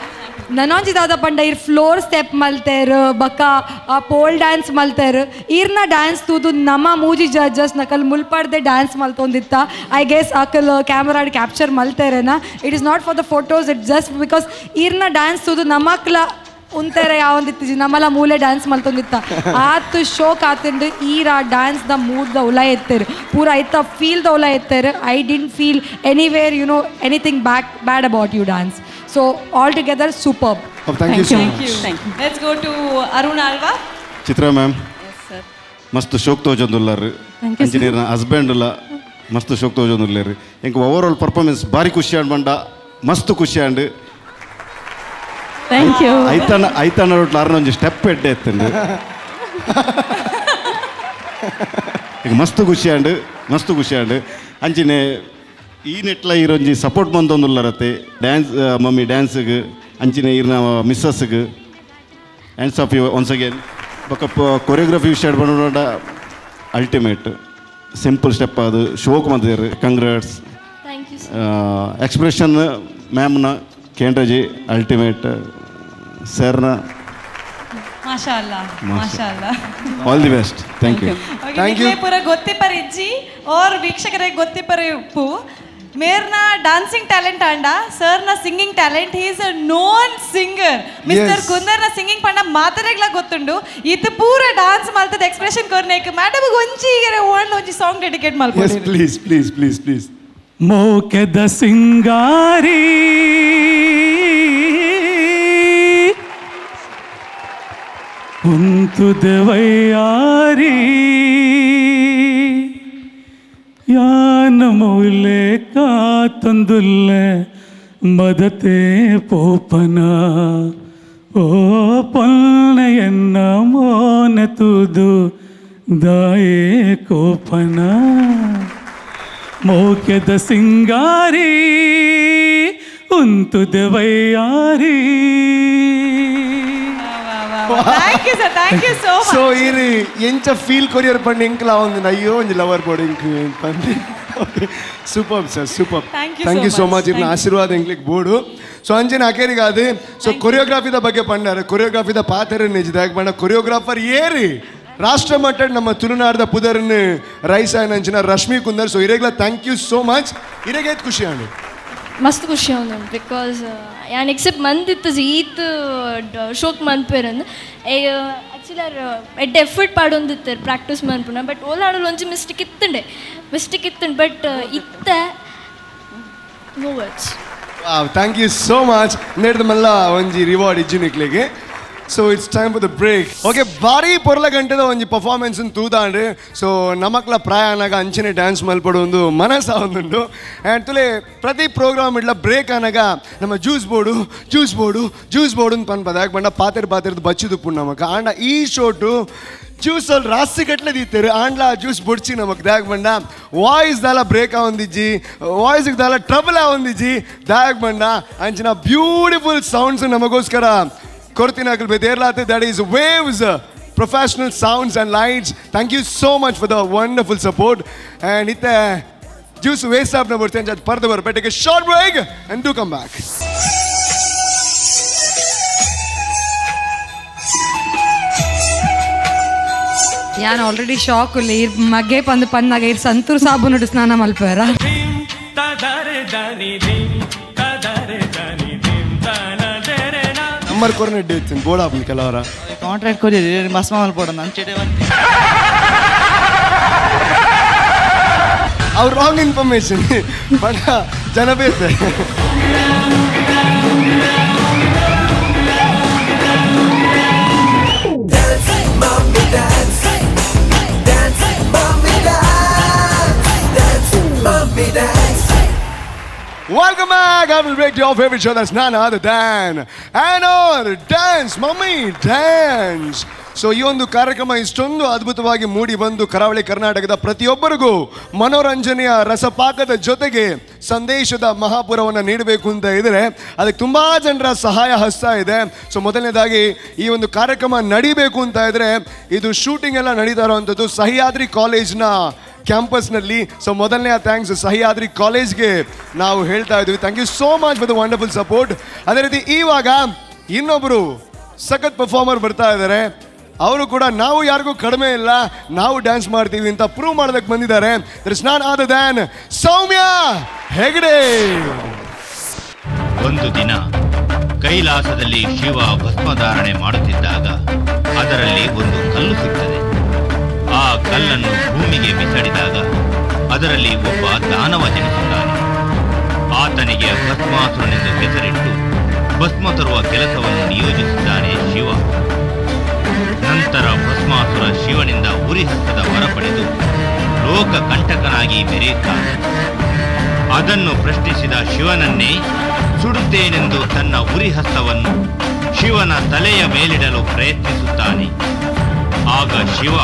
ನನೊಂಜಿ ದಾದ ಪಂಡ ಇರ್ ಫ್ಲೋರ್ ಸ್ಟೆಪ್ ಮಲ್ತೇರು ಬಕ್ಕ ಪೋಲ್ ಡ್ಯಾನ್ಸ್ ಮಲ್ತೇರು ಇರ್ನ ಡ್ಯಾನ್ಸ್ ತೂದು ನಮ್ಮ ಮೂಜಿ ಜಡ್ಜಸ್ ನಕಲ್ ಮುಲ್ಪಾಡ್ದೆ ಡ್ಯಾನ್ಸ್ ಮಲ್ತೊಂದಿತ್ತ ಐ ಗೆಸ್ ಅಕಲ್ ಕ್ಯಾಮ್ರಾಡ್ ಕ್ಯಾಪ್ಚರ್ ಮಲ್ತೇರೇನ it is not for the photos it just because ಇರ್ನ ಡ್ಯಾನ್ಸ್ ತೂದು ನಮಕ್ಲ ಉಂತಾರೆ ಯಾವಂದಿತ್ತಿಜಿ ನಮ್ಮಲ್ಲ ಮೂಲೆ ಡ್ಯಾನ್ಸ್ ಮಲ್ತೊಂದಿತ್ತ ಆತು ಶೋಕ್ ಆತಂಡು ಈರ ಡ್ಯಾನ್ಸ್ ದ ಮೂಡ್ ದ ಉಲ ಎತ್ತೇರು ಪೂರ ಐತ ಫೀಲ್ ದ ಉಲ ಎತ್ತೇರು I didn't feel anywhere you know anything bad about you dance so all together superb thank you let's go to Arun Alva Chitra ma'am ಮಸ್ತ್ ಶೋಕ್ ತೋಜೊಂದುಲ್ಲಾರು ಇಂಜಿನಿಯರ್ನ ಹಸ್ಬೆಂಡ್ ಇಲ್ಲ ಮಸ್ತ್ ಶೋಕ್ ತೋಜೊಂದುಲ್ಲೇರು ಎಂಕ್ ಓವರ್ ಆಲ್ ಪರ್ಫಾರ್ಮೆನ್ಸ್ ಭಾರಿ ಖುಷಿ ಅಂಡ್ ಬಂಡ ಮಸ್ತ್ ಖುಷಿ ಅಂಡ್ thank you ಐತನ ರೋಟ್ಲ ಅರ್ನೊಂಜಿ ಸ್ಟೆಪ್ ಎಡ್ಡೆ ಎತ್ತಂಡು ಈಗ ಮಸ್ತ್ ಖುಷಿ ಅಂಡ್ ಅಂಚಿನೆ ಈ ನೆಟ್ಲ ಇರೊಂಜಿ ಸಪೋರ್ಟ್ ಬಂದೊಂದುಲ್ಲರತ್ತೆ ಡ್ಯಾನ್ಸ್ ಮಮ್ಮಿ ಡ್ಯಾನ್ಸ್ಗೆ ಅಂಚಿನ ಇರ್ನ ಮಿಸ್ಸಸ್ಗೆ hands off you once again ಬೊಕ್ಕ ಕೊರಿಯೋಗ್ರಫಿ ವಿಷಯ ಬಂದ ಅಲ್ಟಿಮೇಟ್ ಸಿಂಪಲ್ ಸ್ಟೆಪ್ ಅದು ಶೋಕ್ ಬಂದಿದ್ದಾರೆ ಕಂಗ್ರಾಟ್ಸ್ ಎಕ್ಸ್ಪ್ರೆಷನ್ ಮ್ಯಾಮ್ನ ಕೇಂದ್ರಜಿ ಅಲ್ಟಿಮೇಟ್ ಸರ್ನ ಮಾಶಾಅಲ್ಲಾ all the best thank you ಪೂರ ಗೊತ್ತಿಪ್ಪರ ಇಜ್ಜಿ और ವೀಕ್ಷಕರಿಗೆ ಗೊತ್ತಿಪ್ಪರ ಉಪ್ಪು ಮೇರ್ನ ಡಾನ್ಸಿಂಗ್ ಟ್ಯಾಲೆಂಟ್ ಅಂಡ ಸರ್ನ singing talent he is a known singer mister ಕುಂದರ್ನ ಸಿಂಗಿಂಗ್ ಪಂಡ ಮಾತರೆಗ್ಲ ಗೊತ್ತುಂಡು ಇದು ಪೂರ ಡಾನ್ಸ್ ಮಲ್ತದ ಎಕ್ಸ್ಪ್ರೆಷನ್ ಕೊರ್ನೇಕ್ ಮೇಡಮ್ ಒಂಜಿ ಸಾಂಗ್ ಡೆಡಿಕೇಟ್ ಮಾಡ್ಬೋದು ಪ್ಲೀಸ್ ಮೋಕೆದ ಸಿಂಗಾರಿ ಕುಂತುದೆ ವೈಯಾರಿ ಯಾನ ಮೌಲೆ ಕಾತಂದುಲ್ಲೆ ಮದತೆ ಪೋಪನ ಓ ಪೊಲ್ನೆ ಎನ್ನ ಮೋನೆ ತುದು ದಾಯೇ ಕೋಪನ ಮೋಕೆದ ಸಿಂಗಾರಿ ಉಂತುದೆ ವೈಯಾರಿ Thank you so much. So iri encha feel courier pandi inkla undi ayyo onji lover body inku pandi superb sir superb thank you so much irna ಆಶೀರ್ವಾದ ಇಂಗ್ಲಿಕ್ ಬೋರ್ಡು ಸೊ ಅಂಜನ ಅಕೇರಿ ಗಾದೆ so choreography the ಬಗ್ಗೆ ಪಂಡಾರೆ choreography the ಪಾತ್ರೆ ನಿಜದಾಗ ಬಂಡ choreographer ಏರಿ ರಾಷ್ಟ್ರ ಮಟ್ಟದ ನಮ್ಮ ತುಳುನಾಡದ ಪುದರ್ನ ರೈಸ್ ಆಯ್ನಂಚಿನ ರಶ್ಮಿ ಕುಂದರ್ ಸೊ ಇರೆಗ್ಲ ಥ್ಯಾಂಕ್ ಯು ಸೋ ಮಚ್ ಇರೆಗೆ ಖುಷಿ ಆಂಡು ಮಸ್ತ್ ಖುಷಿ ಅವನು ಬಿಕಾಸ್ ಯಾನ್ ಎಕ್ಸೆಪ್ಟ್ ಮಂದಿತ್ತು ಈತ್ ಶೋಕ್ ಮನ್ಪೇರಂದು ಆ್ಯಕ್ಚುಲಿ ಎಡ್ಡೆ ಎಫರ್ಟ್ ಪಾಡೊಂದಿತ್ತು ಪ್ರಾಕ್ಟೀಸ್ ಮನ್ಪುನ ಬಟ್ ಓಲಾಡಲು ಒಂಜಿ ಮಿಸ್ಟೇಕ್ ಇತ್ತುಂಡು ಬಟ್ ಇತ್ತ no words thank you so much ನೇಡ್ದ ಮಲ್ಲ ಒಂಜಿ ರಿವಾರ್ಡ್ ಇಜ್ಜು ನಿಕ್ಲಿಗೆ so it's time for the break. Okay, ಭಾರಿ ಪೊರ್ಲ ಗಂಟೆದ ಒಂಜಿ ಪರ್ಫಾರ್ಮೆನ್ಸ್ ತೂದಾಂಡ್ರೆ. ಸೊ ನಮಕ್ಲ ಪ್ರಾಯ ಅನ್ನಾಗ ಅಂಚನೆ ಡ್ಯಾನ್ಸ್ ಮಲ್ಪಡು ಒಂದು ಮನಸ್ಸ ಒಂದುಂಡು. ಆ್ಯಂಡ್ ತುಲೆ ಪ್ರತಿ ಪ್ರೋಗ್ರಾಮ್ ಇಡ್ಲ ಬ್ರೇಕ್ ಅನ್ನಾಗ ನಮ್ಮ ಜ್ಯೂಸ್ ಬೋರ್ಡು ಅಂತ ಪನ್ಪದ ಯಾಕೆ ಬಂಡ ಪಾತಿರ್ದು ಬಚ್ಚಿದು ಪುಣ್ಣ ನಮಕ ಆಂಡ ಈ ಶೋಟು ಜ್ಯೂಸ್ ಅಲ್ಲಿ ರಾಸಿ ಗಟ್ಲೆ ದೀತೇರು ಆಂಡ್ಲ ಜ್ಯೂಸ್ ಬುಡ್ಚಿ ನಮಕ್ ದಾಗ್ ಬಂಡ ವಾಯ್ಸ್ ದಾಲ ಬ್ರೇಕ್ ಆವೊಂದಿಜ್ಜಿ ವಾಯ್ಸ್ ದಾಲ ಟ್ರಬಲ್ ಆವೊಂದಿಜ್ಜಿ ದಾಗ್ ಬಂಡ ಅಂಚಿನ ಬ್ಯೂಟಿಫುಲ್ ಸೌಂಡ್ಸ್ ನಮಗೋಸ್ಕರ ಕೊರ್ತಿನಾಕಲ್ ಬೇದೇರ್ಲಾತೆ. That is waves professional sounds and lights. Thank you so much for the wonderful support. And itte juice waste up na borten jad parda bar take a short break and do come back. ಯಾನ್ already shock ಉಲ್ಲ ಇರ್ ಮಗೆ ಪಂದು ಪನ್ನಾಗ ಇರ್ ಸಂತೂರ್ ಸಾಬೂನು ಸ್ನಾನ ಮಲ್ಪರ number ಕೊರನೆ ಇಡ್ತೀನಿ board ಹಾಕ್ಲಿ ಕೆಲವರ ಕಾಂಟ್ರಾಕ್ಟ್ ಕೊಡಿ ಮಸ್ತ್ ಮಲ್ಪಡ ನನ್ನ ಚೆಡೆ ಅವ್ರು ರಾಂಗ್ ಇನ್ಫಾರ್ಮೇಶನ್ ಬಟ್ ಜನ ಬೇತೆ. Welcome back. I will break your favorite show. That's none other than Anor Dance Mummy Dance. So ಈ ಒಂದು ಕಾರ್ಯಕ್ರಮ ಇಷ್ಟೊಂದು ಅದ್ಭುತವಾಗಿ ಮೂಡಿ ಬಂದು ಕರಾವಳಿ ಕರ್ನಾಟಕದ ಪ್ರತಿಯೊಬ್ಬರಿಗೂ ಮನೋರಂಜನೆಯ ರಸಪಾಕದ ಜೊತೆಗೆ ಸಂದೇಶದ ಮಹಾಪುರವನ್ನು ನೀಡಬೇಕು ಅಂತ ಇದ್ದರೆ ಅದಕ್ಕೆ ತುಂಬ ಜನರ ಸಹಾಯ ಹಸ್ತ ಇದೆ. ಸೊ ಮೊದಲನೇದಾಗಿ ಈ ಒಂದು ಕಾರ್ಯಕ್ರಮ ನಡಿಬೇಕು ಅಂತ ಇದ್ದರೆ ಇದು ಶೂಟಿಂಗ್ ಎಲ್ಲ ನಡೀತಾ ಇರೋವಂಥದ್ದು ಸಹ್ಯಾದ್ರಿ ಕಾಲೇಜ್ನ ಕ್ಯಾಂಪಸ್ನಲ್ಲಿ. ಸೊ ಮೊದಲನೇ ಥ್ಯಾಂಕ್ಸ್ ಸಹ್ಯಾದ್ರಿ ಕಾಲೇಜ್ಗೆ ನಾವು ಹೇಳ್ತಾ ಇದ್ವಿ. Thank you so much for the wonderful support. ಅದೇ ರೀತಿ ಇವಾಗ ಇನ್ನೊಬ್ಬರು ಸಖತ್ ಪರ್ಫಾರ್ಮರ್ ಬರ್ತಾ ಇದ್ದಾರೆ. ಅವರು ಕೂಡ ನಾವು ಯಾರಿಗೂ ಕಡಿಮೆ ಇಲ್ಲ, ನಾವು ಡ್ಯಾನ್ಸ್ ಮಾಡ್ತೀವಿ ಅಂತ ಪ್ರೂವ್ ಮಾಡೋದಕ್ಕೆ ಬಂದಿದ್ದಾರೆ. There is none other than Soumya Hegde. ಒಂದು ದಿನ ಕೈಲಾಸದಲ್ಲಿ ಶಿವ ಭಸ್ಮಧಾರಣೆ ಮಾಡುತ್ತಿದ್ದಾಗ ಅದರಲ್ಲಿ ಒಂದು ಕಲ್ಲು ಸಿಗ್ತದೆ. ಆ ಕಲ್ಲನ್ನು ಭೂಮಿಗೆ ಬಿಸಾಡಿದಾಗ ಅದರಲ್ಲಿ ಒಬ್ಬ ದಾನವ ಜನಿಸುತ್ತಾನೆ. ಆತನಿಗೆ ಭಸ್ಮಾಸುರನೆಂದು ಹೆಸರಿಟ್ಟು ಭಸ್ಮ ತರುವ ಕೆಲಸವನ್ನು ನಿಯೋಜಿಸಿದ್ದಾನೆ ಶಿವ. ನಂತರ ಭಸ್ಮಾಸುರ ಶಿವನಿಂದ ಉರಿಹಸ್ತದ ವರ ಪಡೆದು ಲೋಕ ಕಂಟಕನಾಗಿ ಮೆರೆಯುತ್ತಾನೆ. ಅದನ್ನು ಪ್ರಶ್ನಿಸಿದ ಶಿವನನ್ನೇ ಸುಡುತ್ತೇನೆಂದು ತನ್ನ ಉರಿಹಸ್ತವನ್ನು ಶಿವನ ತಲೆಯ ಮೇಲಿಡಲು ಪ್ರಯತ್ನಿಸುತ್ತಾನೆ. ಆಗ ಶಿವ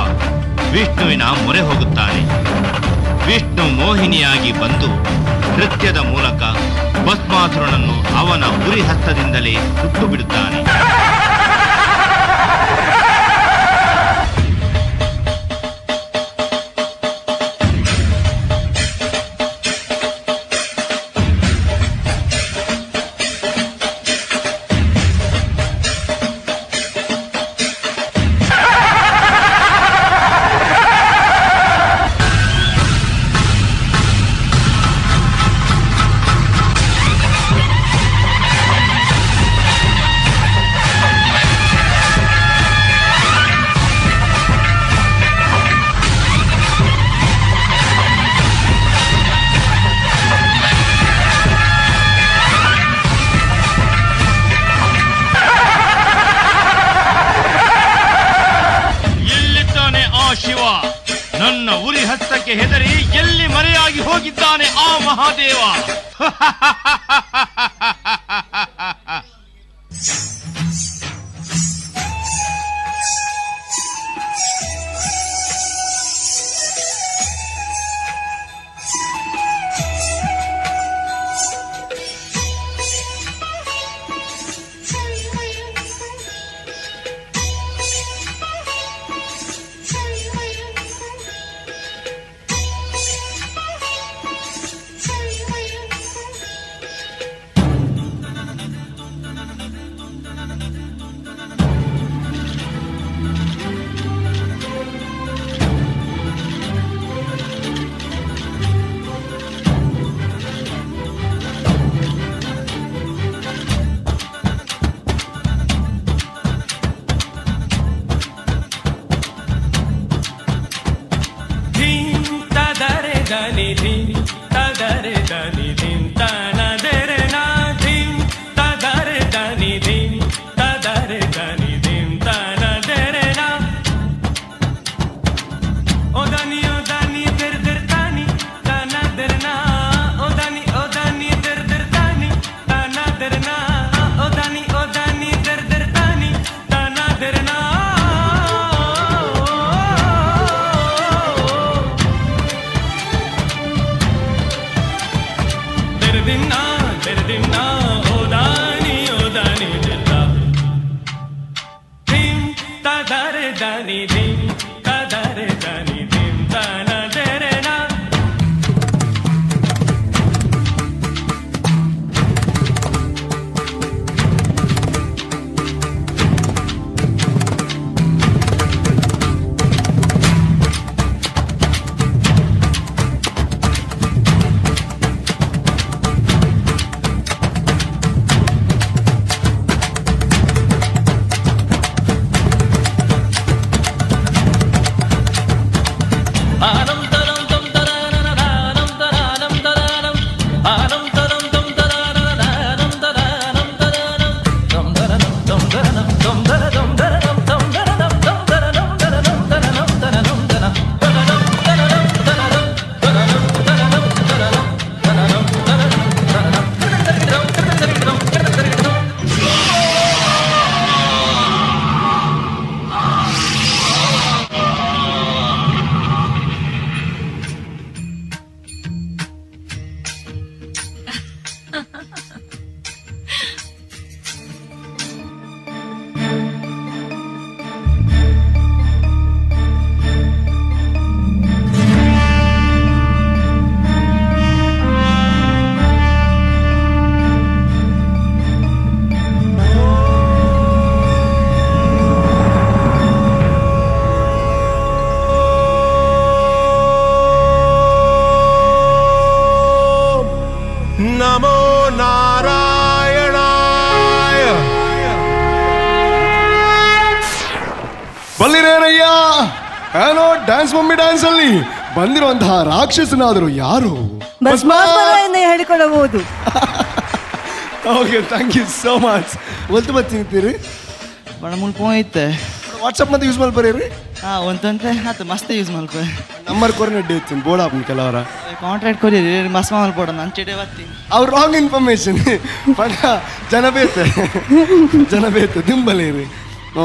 ವಿಷ್ಣುವಿನ ಮೊರೆ ಹೋಗುತ್ತಾನೆ. ವಿಷ್ಣು ಮೋಹಿನಿಯಾಗಿ ಬಂದು ನೃತ್ಯದ ಮೂಲಕ ಭಸ್ಮಾಸುರನನ್ನು ಅವನ ಉರಿಹಸ್ತದಿಂದಲೇ ಸುಟ್ಟು ಬಿಡುತ್ತಾನೆ. ನನ್ನ ಉರಿ ಹಸ್ತಕ್ಕೆ ಹೆದರಿ ಎಲ್ಲಿ ಮರೆಯಾಗಿ ಹೋಗಿದ್ದಾನೆ ಆ ಮಹಾದೇವ. ದಿನ್ನ ಓ ದಾನಿ ಜಿಲ್ಲ ಧಿಮ್ ತದರೆ ದಾನಿ ಧಿಮ್ ತದರೆ ದಾನಿ ಧಿಮ್ ತನ ತೆರೆನ ನಮೋ ನಾರಾಯಣಾಯ. ಬಲ್ಲಿರೇನಯ್ಯ ಏನೋ ಡ್ಯಾನ್ಸ್ ಮಮ್ಮಿ ಡ್ಯಾನ್ಸ್ ಅಲ್ಲಿ ಬಂದಿರುವಂತಹ ರಾಕ್ಷಸನಾದರು ಯಾರು? ಭಸ್ಮಾಸುರನೆಂದು ಹೇಳಿಕೊಳ್ಳಬಹುದು. Okay, thank you so much. ಒಲ್ತು ಬರ್ತೀನಿ ಬಡ ಮುಲ್ಪ ಹೋಯ್ತೆ ವಾಟ್ಸಪ್ ಮತ್ತೆ ಯೂಸ್ ಮಾಡಿ ಬರೀರಿ. ಹಾಂ ಒಂತಂತೆ ಆಯ್ತು ಮಸ್ತ್ ಯೂಸ್ ಮಲ್ಪ ನಂಬರ್ ಕೊರ ನಡ್ಡಿ ಇರ್ತೀನಿ ಬೋರ್ಡ್ ಹಾಕ್ತೀನಿ ಕೆಲವರ ಕಾಂಟ್ರಾಕ್ಟ್ ಕೊರಿರಿ ಭಸ್ಮ ಮಲ್ಪೋಡ ನಾನು ಚೆಡೆ ಬರ್ತೀನಿ. ಅವ್ರು ರಾಂಗ್ ಇನ್ಫಾರ್ಮೇಶನ್ ಪಡ ಜನ ಬೇತೆ ದಿಂಬಲೇರಿ.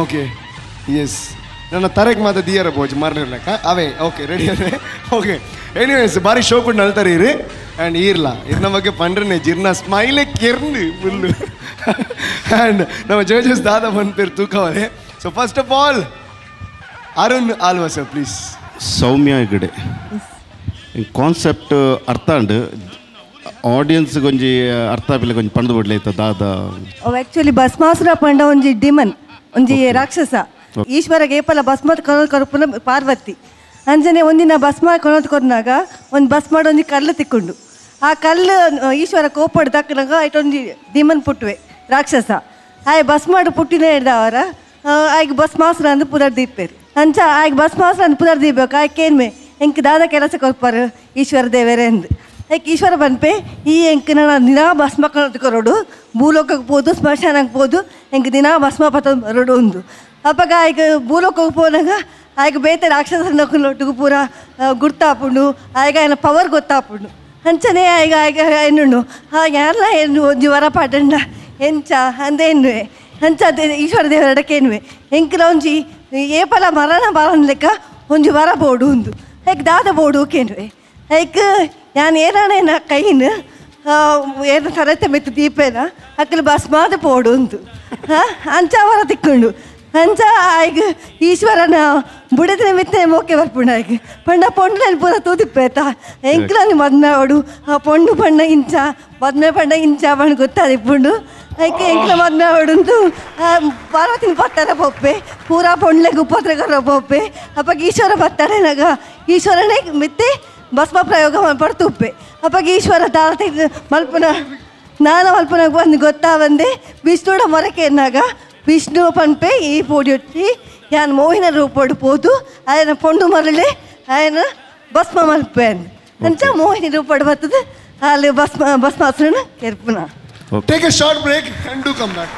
ಓಕೆ ಎಸ್ ನನ್ನ ತರಕ್ಕೆ ಮಾತ್ರ ದಿಯರ ಬೋಜ್ ಮರ್ಲಿರ್ಲಕ್ಕ ಅವೇ. ಓಕೆ ರೆಡಿ ಅದೇ. ಓಕೆ ಎನಿವೇಸ್ ಬಾರಿ ಶೋ ಕೂಡ ನಲ್ತಾರೆ ಇರಿ ಆ್ಯಂಡ್ ಇರ್ಲ ಇರ್ನ ಬಗ್ಗೆ ಪಂಡ್ರನೆ ಜಿರ್ನ ಸ್ಮೈಲೇ ಕೆರ್ಂಡು ಫುಲ್ಲು ಆ್ಯಂಡ್ ನಮ್ಮ ಜಡ್ಜಸ್ ದಾದಾ ಬಂದ್ಪೇರು ತೂಕವರೆ. So first of all Arun Alva sir please. Soumya Hegde concept ಅರ್ಥ ಉಂಡು ಆಡಿಯನ್ಸ್ ಗೊಂಜಿ ಅರ್ಥ ಆಪಿಲ್ಲ ಕೊಂಚ ಪಂಡು ಬಿಡ್ಲೈತ ದಾದ ಅವು ಆ್ಯಕ್ಚುಲಿ ಭಸ್ಮಾಸುರ ಪಂಡ ಒಂಜಿ ಡಿಮನ್ ಒಂಜಿ ರಾಕ್ಷಸ ಈಶ್ವರಗೆ ಏಪಲ ಭಸ್ಮ ಕರುಪುನ ಪಾರ್ವತಿ ಅಂಜನೆ ಒಂದಿನ ಭಸ್ಮ ಕೊನೋದು ಕೊರ್ನಾಗ ಒಂದು ಭಸ್ಮಾಡ ಒಂಜಿ ಕಲ್ಲು ತಿಕ್ಕೊಂಡು ಆ ಕಲ್ಲು ಈಶ್ವರ ಕೋಪಡ್ ದಕ್ಕನಾಗ ಐಟೊಂಜಿ ಡಿಮನ್ ಪುಟ್ವೆ ರಾಕ್ಷಸ ಆಯ್ ಭಸ್ಮಾಡು ಪುಟ್ಟಿನೇ ಹಿಡ್ದವರ ಆಯ್ಗೆ ಭಸ್ಮಾಸುರ ಅಂದು ಪುನರ್ ದೀಪೇರು ಅಂಚ ಆಯ್ಗೆ ಭಸ್ಮಾಸುರ ಅಂದು ಪುನರ್ ದೀಪಬೇಕು ಆಯ್ಕೇನ್ಮೆ ಎಂಕ್ ದಾದ ಕೆಲಸ ಕೊರ್ಪಾರು ಈಶ್ವರ ದೇವರೇ ಅಂದು ಯಾಕೆ ಈಶ್ವರ ಬಂದ್ಪೆ ಈ ಎಂಕ್ ನಾನು ದಿನ ಭಸ್ಮ ಕೊರೋಡು ಭೂಲೋಕಕ್ಕೆ ಹೋದು ಸ್ಮಶಾನಕ್ಕೆ ಹೋದು ಎಂಕ್ ದಿನ ಭಸ್ಮ ಪತ ಬರೋಡು ಒಂದು ಅಪ್ಪಾಗ ಈಗ ಭೂಲೋಕಕ್ಕೆ ಹೋದಾಗ ಆಯ್ಕೆ ಬೇತೆ ರಾಕ್ಷಸನೊಟ್ಟಿಗೂ ಪೂರ ಗುರ್ತಾಪುಂಡು ಆಯ್ಗ ಏನ ಪವರ್ ಗೊತ್ತಾಪುಂಡು ಅಂಚನೆ ಆಯ್ಗ ಆಯ್ಗ ಎನ್ನುಂಡು ಹಾಗೆ ಎಲ್ಲ ಏನು ಒಂಜಿ ವರ ಪಾಟಂಡ ಎಂಚ ಅಂದೇನುವೆ ಅಂಚ ಈಶ್ವರ ದೇವರಡಕ್ಕೇನುವೆ ಎಂಕ್ಲ ಒಂಜಿ ಏಪಲ ಮರಣ ಬಾರನ ಲೆಕ್ಕ ಒಂಜಿ ವರ ಬೋಡು ಒಂದು ಯಾಕೆ ದಾದ ಬೋಡು ಕೇನುವೆ ಯಾಕೆ ನಾನು ಏನಾನೇನ ಕೈನ ಏನು ತರತೆ ಮೆತ್ತು ದೀಪೇನ ಅಕ್ಕಲು ಭಸ್ಮಾದ ಪೋಡು ಒಂದು ಅಂಚ ವರ ತಿಕ್ಕೊಂಡು ಅಂಚ ಆಯ್ಗ ಈಶ್ವರನ ಬುಡದಿನ ಮಿತ್ತನೆ ಮೋಕೆ ಬರ್ಪುಂಡು ಆಯ್ಗ ಪಂಡ ಪೊಂಡ್ನಲ್ಲಿ ಪೂರ ತೂತಿಪ್ಪೇತ ಎಂಕ್ಲನಿ ಮದ್ನಾವಡು ಆ ಪೊಂಡು ಪಂಡ ಇಂಚ ಮದ್ಮೆ ಪಂಡ ಇಂಚ ಪಂಡು ಗೊತ್ತಾದಿಪ್ಪುಂಡು ಆಯ್ಕೆ ಎಂಕ್ಲ ಮದ್ನಾವಡುಂದು ಪಾರ್ವತಿನ ಪತ್ತರ ಪೊಪ್ಪೆ ಪೂರಾ ಪೊಂಡ್ಲೆಗೆ ಉಪದ್ರಗರ ಪೊಪ್ಪೆ ಅಪ್ಪಾಗ ಈಶ್ವರ ಪತ್ತಡನಾಗ ಈಶ್ವರನೇ ಮಿತ್ತೆ ಭಸ್ಮ ಪ್ರಯೋಗ ಪಡ್ತುಪ್ಪೆ ಅಪ್ಪಾಗ ಈಶ್ವರ ತಾಳತೆ ಮಲ್ಪನ ನಾನು ಮಲ್ಪನಾಗ ಬಂದು ಗೊತ್ತಾ ಬಂದೆ ವಿಷ್ಣುಡ ಮೊರಕೆ ಎನ್ನಾಗ ವಿಷ್ಣು ಪನ್ಪೆ ಈ ಪೋಡಿಯೊಟ್ಟಿ ಯಾನ್ ಮೋಹಿನ ರೂಪೋಡು ಪೋದು ఆయన ಪೊಂಡು ಮರಳೆ ఆయన ಭಸ್ಮ ಮಲ್ಪೆ ಅಂಚ ಮೋಹಿನಿ ರೂಪೋಡು ಬರ್ತದೆ ಅಲ್ಲಿ ಭಸ್ಮಾಸುರನ ಕೆರ್ಪುನ. Take a short break and do come back.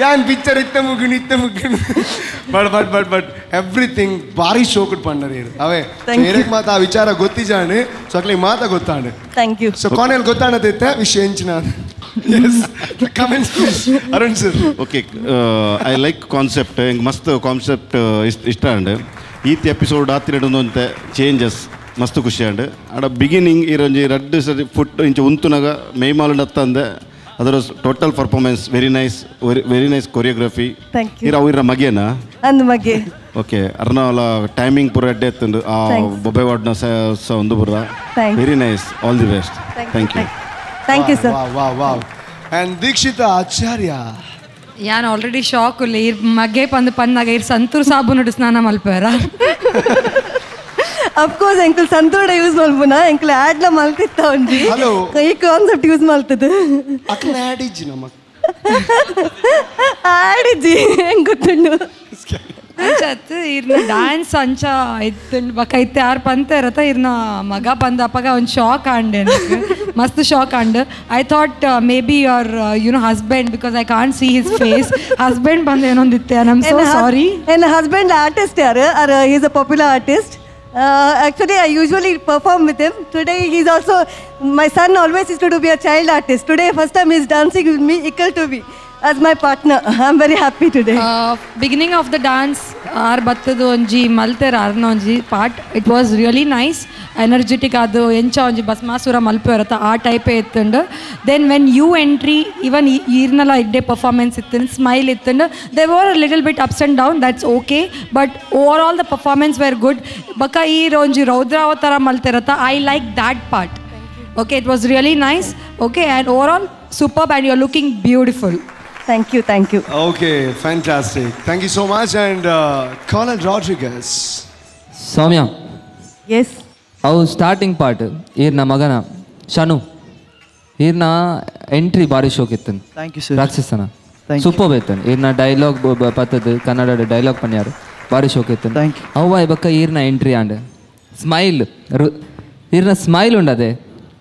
ಯಾನ್ ಪಿಕ್ಚರ್ ಇತ್ತ ಮುಗಿಣು ಬಟ್ ಎವ್ರಿಥಿಂಗ್ ಭಾರಿ ಶೋ ಕೊಟ್ಟು ಪಂಡರಿ ಅವೇ ಏರಕ್ಕೆ ಮಾತಾ ಆ ವಿಚಾರ ಗೊತ್ತಿಜಾಣೆ ಸೊ ಅಕ್ಲಿ ಮಾತಾ ಗೊತ್ತಾಂಡೆ. Thank you. ಸೊ ಕೊನೆಯಲ್ಲಿ ಗೊತ್ತಾಣದೈತೆ ವಿಷಯ ಎಂಚಿನ comments please Arun sir. Okay I like concept ಹೆಂಗೆ ಮಸ್ತ್ ಕಾನ್ಸೆಪ್ಟ್ ಇಷ್ಟ ಅಂಡ್ ಈತ್ ಎಪಿಸೋಡ್ ಆತಿರಡು ಅಂತ ಚೇಂಜಸ್ ಮಸ್ತ್ ಖುಷಿ ಆಂಡ್ ಆಡ ಬಿಗಿನಿಂಗ್ ಇರೊಂಜಿ ರಡ್ಡು ಸರಿ ಫುಟ್ ಇಂಚ ಉಂತುನಾಗ ಮೇಯ್ಮಾಲು ತಂದೆ ಅದರ total performance very nice choreography ಇರ ಅವು ಇರ ಮಗೇನಾ ಅಂದ್ ಮಗೆ ಓಕೆ ಅರ್ನಾಲ ಟೈಮಿಂಗ್ ಪೂರ ಎಡ್ಡೆ ಎತ್ತುಂಡು ಆ ಬೊಬ್ಬೆ ವಾಡ್ನ ಸಹ ಒಂದು ಪೂರ very nice all the best thank you sir wow and Dikshita Acharya ಯಾನ್ ಆಲ್ರೆಡಿ ಶಾಕ್ ಉಲ್ಲ ಇರ್ ಮಗೆ ಪಂದಾಗ ಇರ್ ಸಂತೂರ್ ಸಾಬೂನು ಸ್ನಾನ ಮಲ್ಪಾರ ಅಫ್ಕೋರ್ಸ್ ಎಂಕಲ್ ಸಂತೂರ ಯೂಸ್ ಮಲ್ಪುನ ಎಂಕಲ್ ಆಡ್ಲ ಮಲ್ತಿತ್ತ ಒಂಜಿ ಈ ಕಾನ್ಸೆಪ್ಟ್ ಯೂಸ್ ಮಲ್ತದ ಅಕ್ಲ ಆಡಿಜ್ಜಿ ನಮ್ಮ ಆಡಿಜ್ಜಿ ಹೆಂಗ್ ಗೊತ್ತುಂಡು ಅಂಚತ್ ಇರ್ನ ಡ್ಯಾನ್ಸ್ ಅಂಚ ಇತ್ತುಂಡು ಬಕ್ಕ ಇತ್ತೆ ಯಾರು ಪಂತ ಇರತ್ತ ಇರ್ನ ಮಗ ಪಂದ ಅಪ್ಪಗ ಒಂದು ಶಾಕ್ ಆಂಡೆ ಮಸ್ತ್ shock and I thought maybe your you know husband because I can't see his face husband ಬಂದು ಏನೊಂದಿತ್ತೆ I am so sorry and husband artist ಯಾರು ಆರ್ is a popular artist actually I usually perform with him. Today he's also, my son always used to be a child artist. Today first time he's dancing with me equal to me as my partner. I'm very happy today. Beginning of the dance ಆರ್ ಬತ್ತದು ಒಂಜಿ ಮಲ್ತೆರ ಅರ್ನ ಒಂಜಿ part it was really nice energetic ಅದು ಎಂಚ ಒಂಜಿ ಭಸ್ಮಾಸುರ ಮಲ್ಪೆರತ್ತ ಆ ಟೈಪೇ ಇತ್ತುಂಡು then when you entry even ಈರ್ನಲ ಇಡ್ಡೆ ಪರ್ಫಾರ್ಮೆನ್ಸ್ ಇತ್ತುಂಡು ಸ್ಮೈಲ್ ಇತ್ತುಂಡು there were little bit ups and down that's okay but over all the performance were good ಬಕ್ಕ ಈ ಒಂಜಿ ರೌದ್ರಾವತಾರ ಮಲ್ತೆರತ್ತ I like that part okay it was really nice okay and overall superb and you are looking beautiful Thank you. Okay, fantastic. Thank you so much. And Colin Rodriguez. Soumya. Yes. Our starting part, Irna Magana, Shanu. Irna entry bari show kittan. Thank you, sir. Raksasana. Super betan. Irna dialogue patadu Kannada dialogue panyaru. Bari show kittan. Thank you. How I bakka Irna entry and smile. Irna smile undade.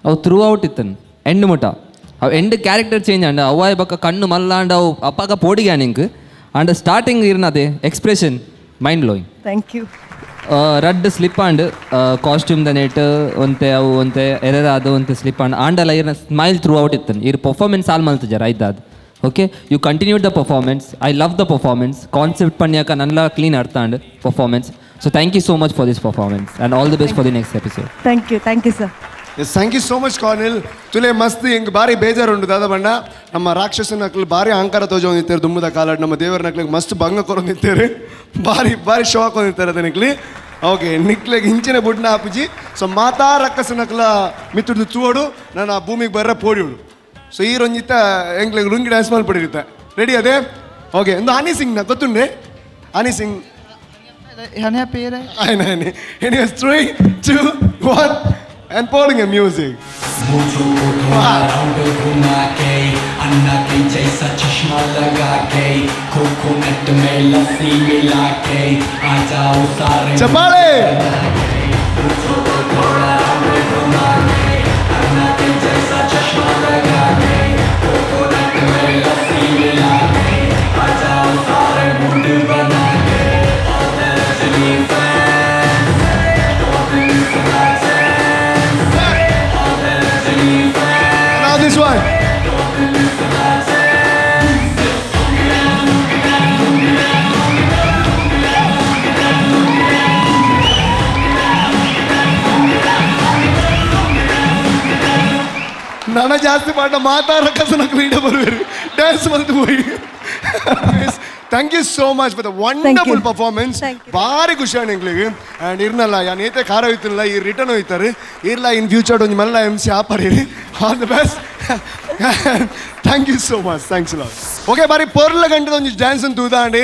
Avu throughout ittan. End muta. ಅವು end character change and ಅವಾಯ್ ಬಕ್ಕ ಕಣ್ಣು ಮಲ್ಲ and ಅವು ಅಪ್ಪಾಗ ಪೋಡಿಗೆ ನಿಂಗೆ and starting ಇರ್ನದೆ expression mind blowing thank you ರಡ್ ಸ್ಲಿಪ್ ಅಂಡ್ ಕಾಸ್ಟ್ಯೂಮ್ ದ ನೆಟ್ ಒಂತೆ ಅವು ಒಂತೆ ಎರೆರ ಅದು ಒಂತೆ ಸ್ಲಿಪ್ ಅಂಡ್ ಆಂಡಲ್ಲ ಇರ್ನ ಸ್ಮೈಲ್ ಥ್ರೂ ಔಟ್ ಇತ್ತನ್ ಇರ್ ಪರ್ಫಾರ್ಮೆನ್ಸ್ ಆಲ್ ಮಲ್ತ ಜರ ಆಯ್ತಾದ okay you continued the performance I love the performance concept ಪಣ್ಯಾಕ ನನ್ಲ ಕ್ಲೀನ್ ಅರ್ಥ and performance so thank you so much for this performance and all the best for the next episode thank you sir yes thank you so much Cornel ತುಲೆ ಮಸ್ತ್ ಹಿಂಗೆ ಭಾರಿ ಬೇಜಾರುಂಟು ದಾದ ಬಣ್ಣ ನಮ್ಮ ರಾಕ್ಷಸನ ನಕ್ಲು ಭಾರಿ ಅಹಂಕಾರ ತೋಜೊಂದಿತ್ತೇರು ದುಮ್ಮದ ಕಾಲಾಡ್ ನಮ್ಮ ದೇವರ ನಕ್ಲಿಗೆ ಮಸ್ತ್ ಭಂಗ ಕೊರೊಂದಿತ್ತೇರು ಭಾರಿ ಶೋ ಹಾಕೊಂಡಿರ್ತಾರೆ ಅದ ನಿಕ್ಲಿ ಓಕೆ ನಿಕ್ಲಿಗೆ ಹಿಂಚಿನ ಬುಡ್ನ ಹಾಪಿಜಿ ಸೊ ಮಾತಾ ರಕ್ಕಸ ನಕ್ಲ ಮಿತ್ತುಡ್ದು ಚೂಡು ನಾನು ಆ ಭೂಮಿಗೆ ಬರ್ರ ಪೋಡಿಯೋಡು ಸೊ ಈ ರಂಜಿತ ಎಂಗ್ಲಿಗೆ ಲುಂಗಿ ಡ್ಯಾನ್ಸ್ ಮಾಡಿ ಪಡಿರುತ್ತೆ ರೆಡಿ ಅದೇ ಓಕೆ ಒಂದು ಹನಿ ಸಿಂಗ್ ನಾ ಗೊತ್ತುಂಡೆ ಹನಿ ಸಿಂಗ್ ಹನಿಯ ಪೇರೆ ಆಯ್ನೆ anyways 3 2 1 and pouring a music. Anna के जैसा चश्मा लगा के कोकोनट में लस्सी मिला के आ जाओ सारे चपाले अन्ना के जैसा चश्मा लगा के कोकोनट में लस्सी मिला के आ जाओ सारे मुंड बना के all the Rajini fans all the fans now this one. ನಾನ ಜಾಸ್ತಿ ಪಾಠ ಮಾತಾಡಕಸ ನಕ್ಕು ವೀಡಿಯೋ ಬರುವೇರು ಡ್ಯಾನ್ಸ್ ಬಂತು ಹೋಗಿ thank you so much for the wonderful performance ಭಾರಿ ಖುಷಿ ಆಣ ಎಂಗ್ಲಿಗೆ ಆ್ಯಂಡ್ ಇರ್ನಲ್ಲ ಯಾನ್ ಏತೆ ಖಾರ ಹೋಯ್ತಿಲ್ಲ ಈ ರಿಟರ್ನ್ ಹೋಯ್ತಾರೆ ಇರ್ಲ ಇನ್ ಫ್ಯೂಚರ್ ಒಂದು ಮಲ್ಲ ಎಮ್ ಸಿ ಆಪರಿರಿ all the best thank you so much thanks lot okay ಬಾರಿ ಪೊರ್ಲ ಗಂಟದ ಒಂದು ಡ್ಯಾನ್ಸ್ ಅಂತ ಉದಾಹರಣೆ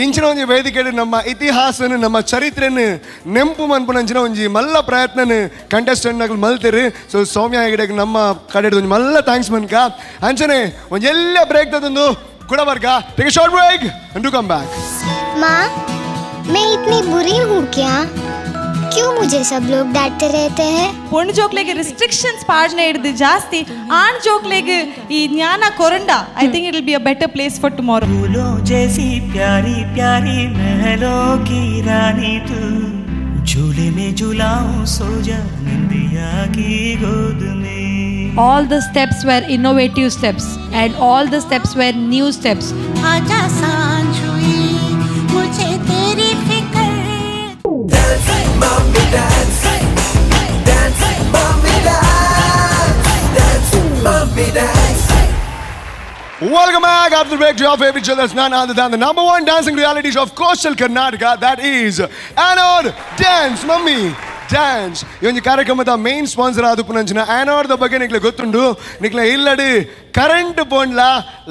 ಇಂಚಿನ ಒಂದು ವೇದಿಕೆ ನಮ್ಮ ಇತಿಹಾಸನ ನಮ್ಮ ಚರಿತ್ರೆನ ನೆಂಪು ಮನ್ಪುನಂಚಿನ ಒಂಜಿ ಮಲ್ಲ ಪ್ರಯತ್ನ ಕಂಟೆಸ್ಟೆಂಟ್ಗಳು ಮಲ್ತಿರಿ ಸೊ ಸೌಮ್ಯ ಹೆಗಡೆಗೆ ನಮ್ಮ ಕಡೆ ಒಂದು ಮಲ್ಲ ಥ್ಯಾಂಕ್ಸ್ ಮನ್ಕ ಅಂಚನೆ ಒಂದು ಎಲ್ಲ ಬ್ರೇಕ್ ತದೊಂದು गुड़ा वर्गा take a short break and do come back माँ मैं इतनी बुरी हूँ क्या क्यों मुझे सब लोग डांटते रहते हैं ಪೊಣ್ಣು ಜೋಕ್ಲೆಗೆ ರಿಸ್ಟ್ರಿಕ್ಷನ್ಸ್ ಪಾಡ್ನೆ ಹಿಡಿದು ಜಾಸ್ತಿ ಆಣ್ ಜೋಕ್ಲೆಗೆ ಈ ಜ್ಞಾನ ಕೊರಂಡ I think it will be a better place for tomorrow फूलों जैसी प्यारी प्यारी महलों की रानी तू झूले में झूलाऊं सो जा निंदिया की गोद में all the steps were innovative steps and all the steps were new steps आजा सांझ हुई मुझे तेरी फिक्र Dance, mommy dance. Welcome back after the break to your favorite show that's none other than the number one dancing reality show of coastal Karnataka. That is Anode Dance Mummy Dance. ಈ ಒಂದು ಕಾರ್ಯಕ್ರಮದ main sponsor ಆದ ಪುನಂಚಿನ ಆ್ಯನೋಡ್ದ ಬಗ್ಗೆ ನಿಕ್ಲೆ ಗೊತ್ತುಂಡು ನಿಕ್ಲೆ ಇಲ್ಲಡಿ current ಪೋಂಡ್ಲ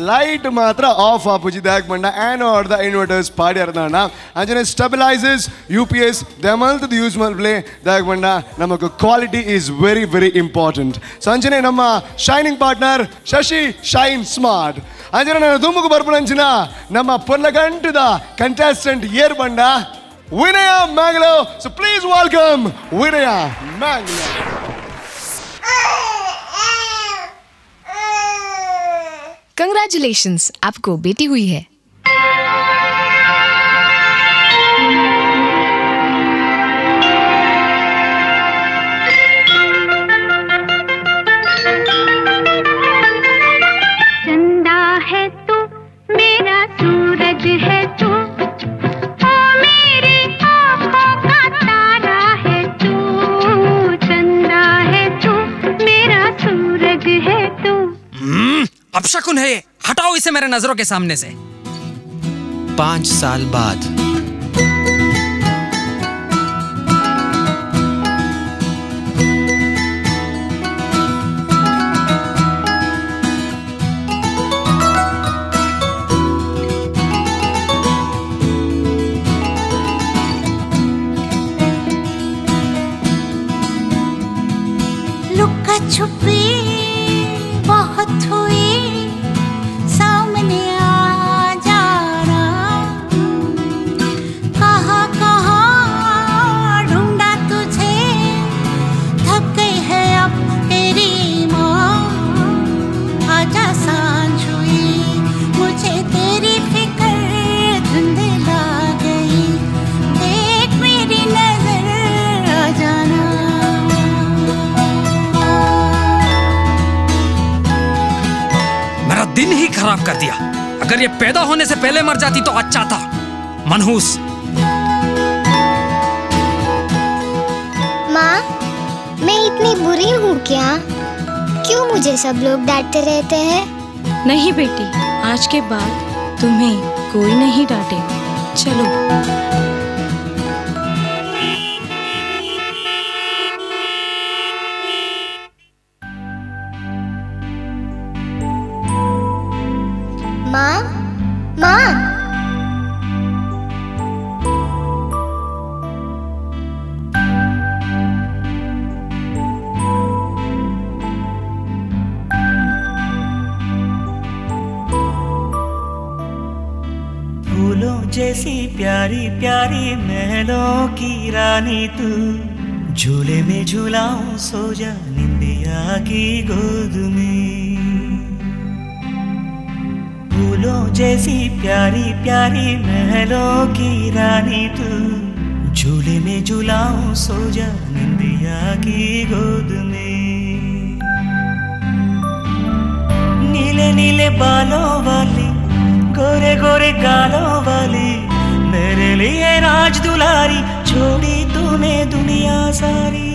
ಲೈಟ್ ಮಾತ್ರ ಆಫ್ ಆಪುಜಿದ ಯಾಕೆ ಬಂಡ ಆ್ಯನೋಡ್ದ ಇನ್ವರ್ಟರ್ಸ್ ಪಾಡ್ಯಾರ್ದಾಣ ಅಂಜನೆ ಸ್ಟೆಬಿಲೈಸಸ್ UPS ದಮಲ್ತದ ಯೂಸ್ ಮಲ್ಪ್ಲೆ ಯಾಕೆ ಬಂಡ ನಮಗೆ quality is very very important. So ಅಂಜನೆ ನಮ್ಮ shining partner Shashi shine smart ಅಂಜನೆ ನಾನು ದುಮ್ಮುಗು ಬರ್ಪುನಂಚಿನ ನಮ್ಮ ಪೊಲ್ಲಗಂಟದ ಕಂಟೆಸ್ಟೆಂಟ್ ಏರ್ ಬಂಡ Vinaya Mangalore. So please welcome Vinaya Mangalore. Congratulations, आपको बेटी हुई है. चंदा है तू मेरा सूरज है तू अपशकुन है, हटाओ इसे मेरे नजरों के सामने से. 5 साल बाद लुका छुपी बहुत हुई सामने आ जाना कहाँ कहाँ ढूंढा तुझे थक गई है अब तेरी माँ आजा सांझ हुई मुझे तेरी फिक्र धुंधला गई देख मेरी नजर आ जाना दिन ही खराब कर दिया. अगर ये पैदा होने से पहले मर जाती तो अच्छा था. मनहूस. माँ, मैं इतनी बुरी हूँ क्या? क्यों मुझे सब लोग डांटते रहते हैं? नहीं बेटी, आज के बाद तुम्हें कोई नहीं डांटेगा. चलो. माँ, माँ, फूलों जैसी प्यारी प्यारी महलों की रानी तू झूले में झूलाऊं सो जा निंदिया की गोद में. फूलों जैसी प्यारी प्यारी महलों की रानी तू झूले में झूलाऊं सो जा निंदिया की गोद में. नीले नीले बालों वाली गोरे गोरे गालों वाली मेरे लिए राज दुलारी छोड़ी तूने दुनिया सारी.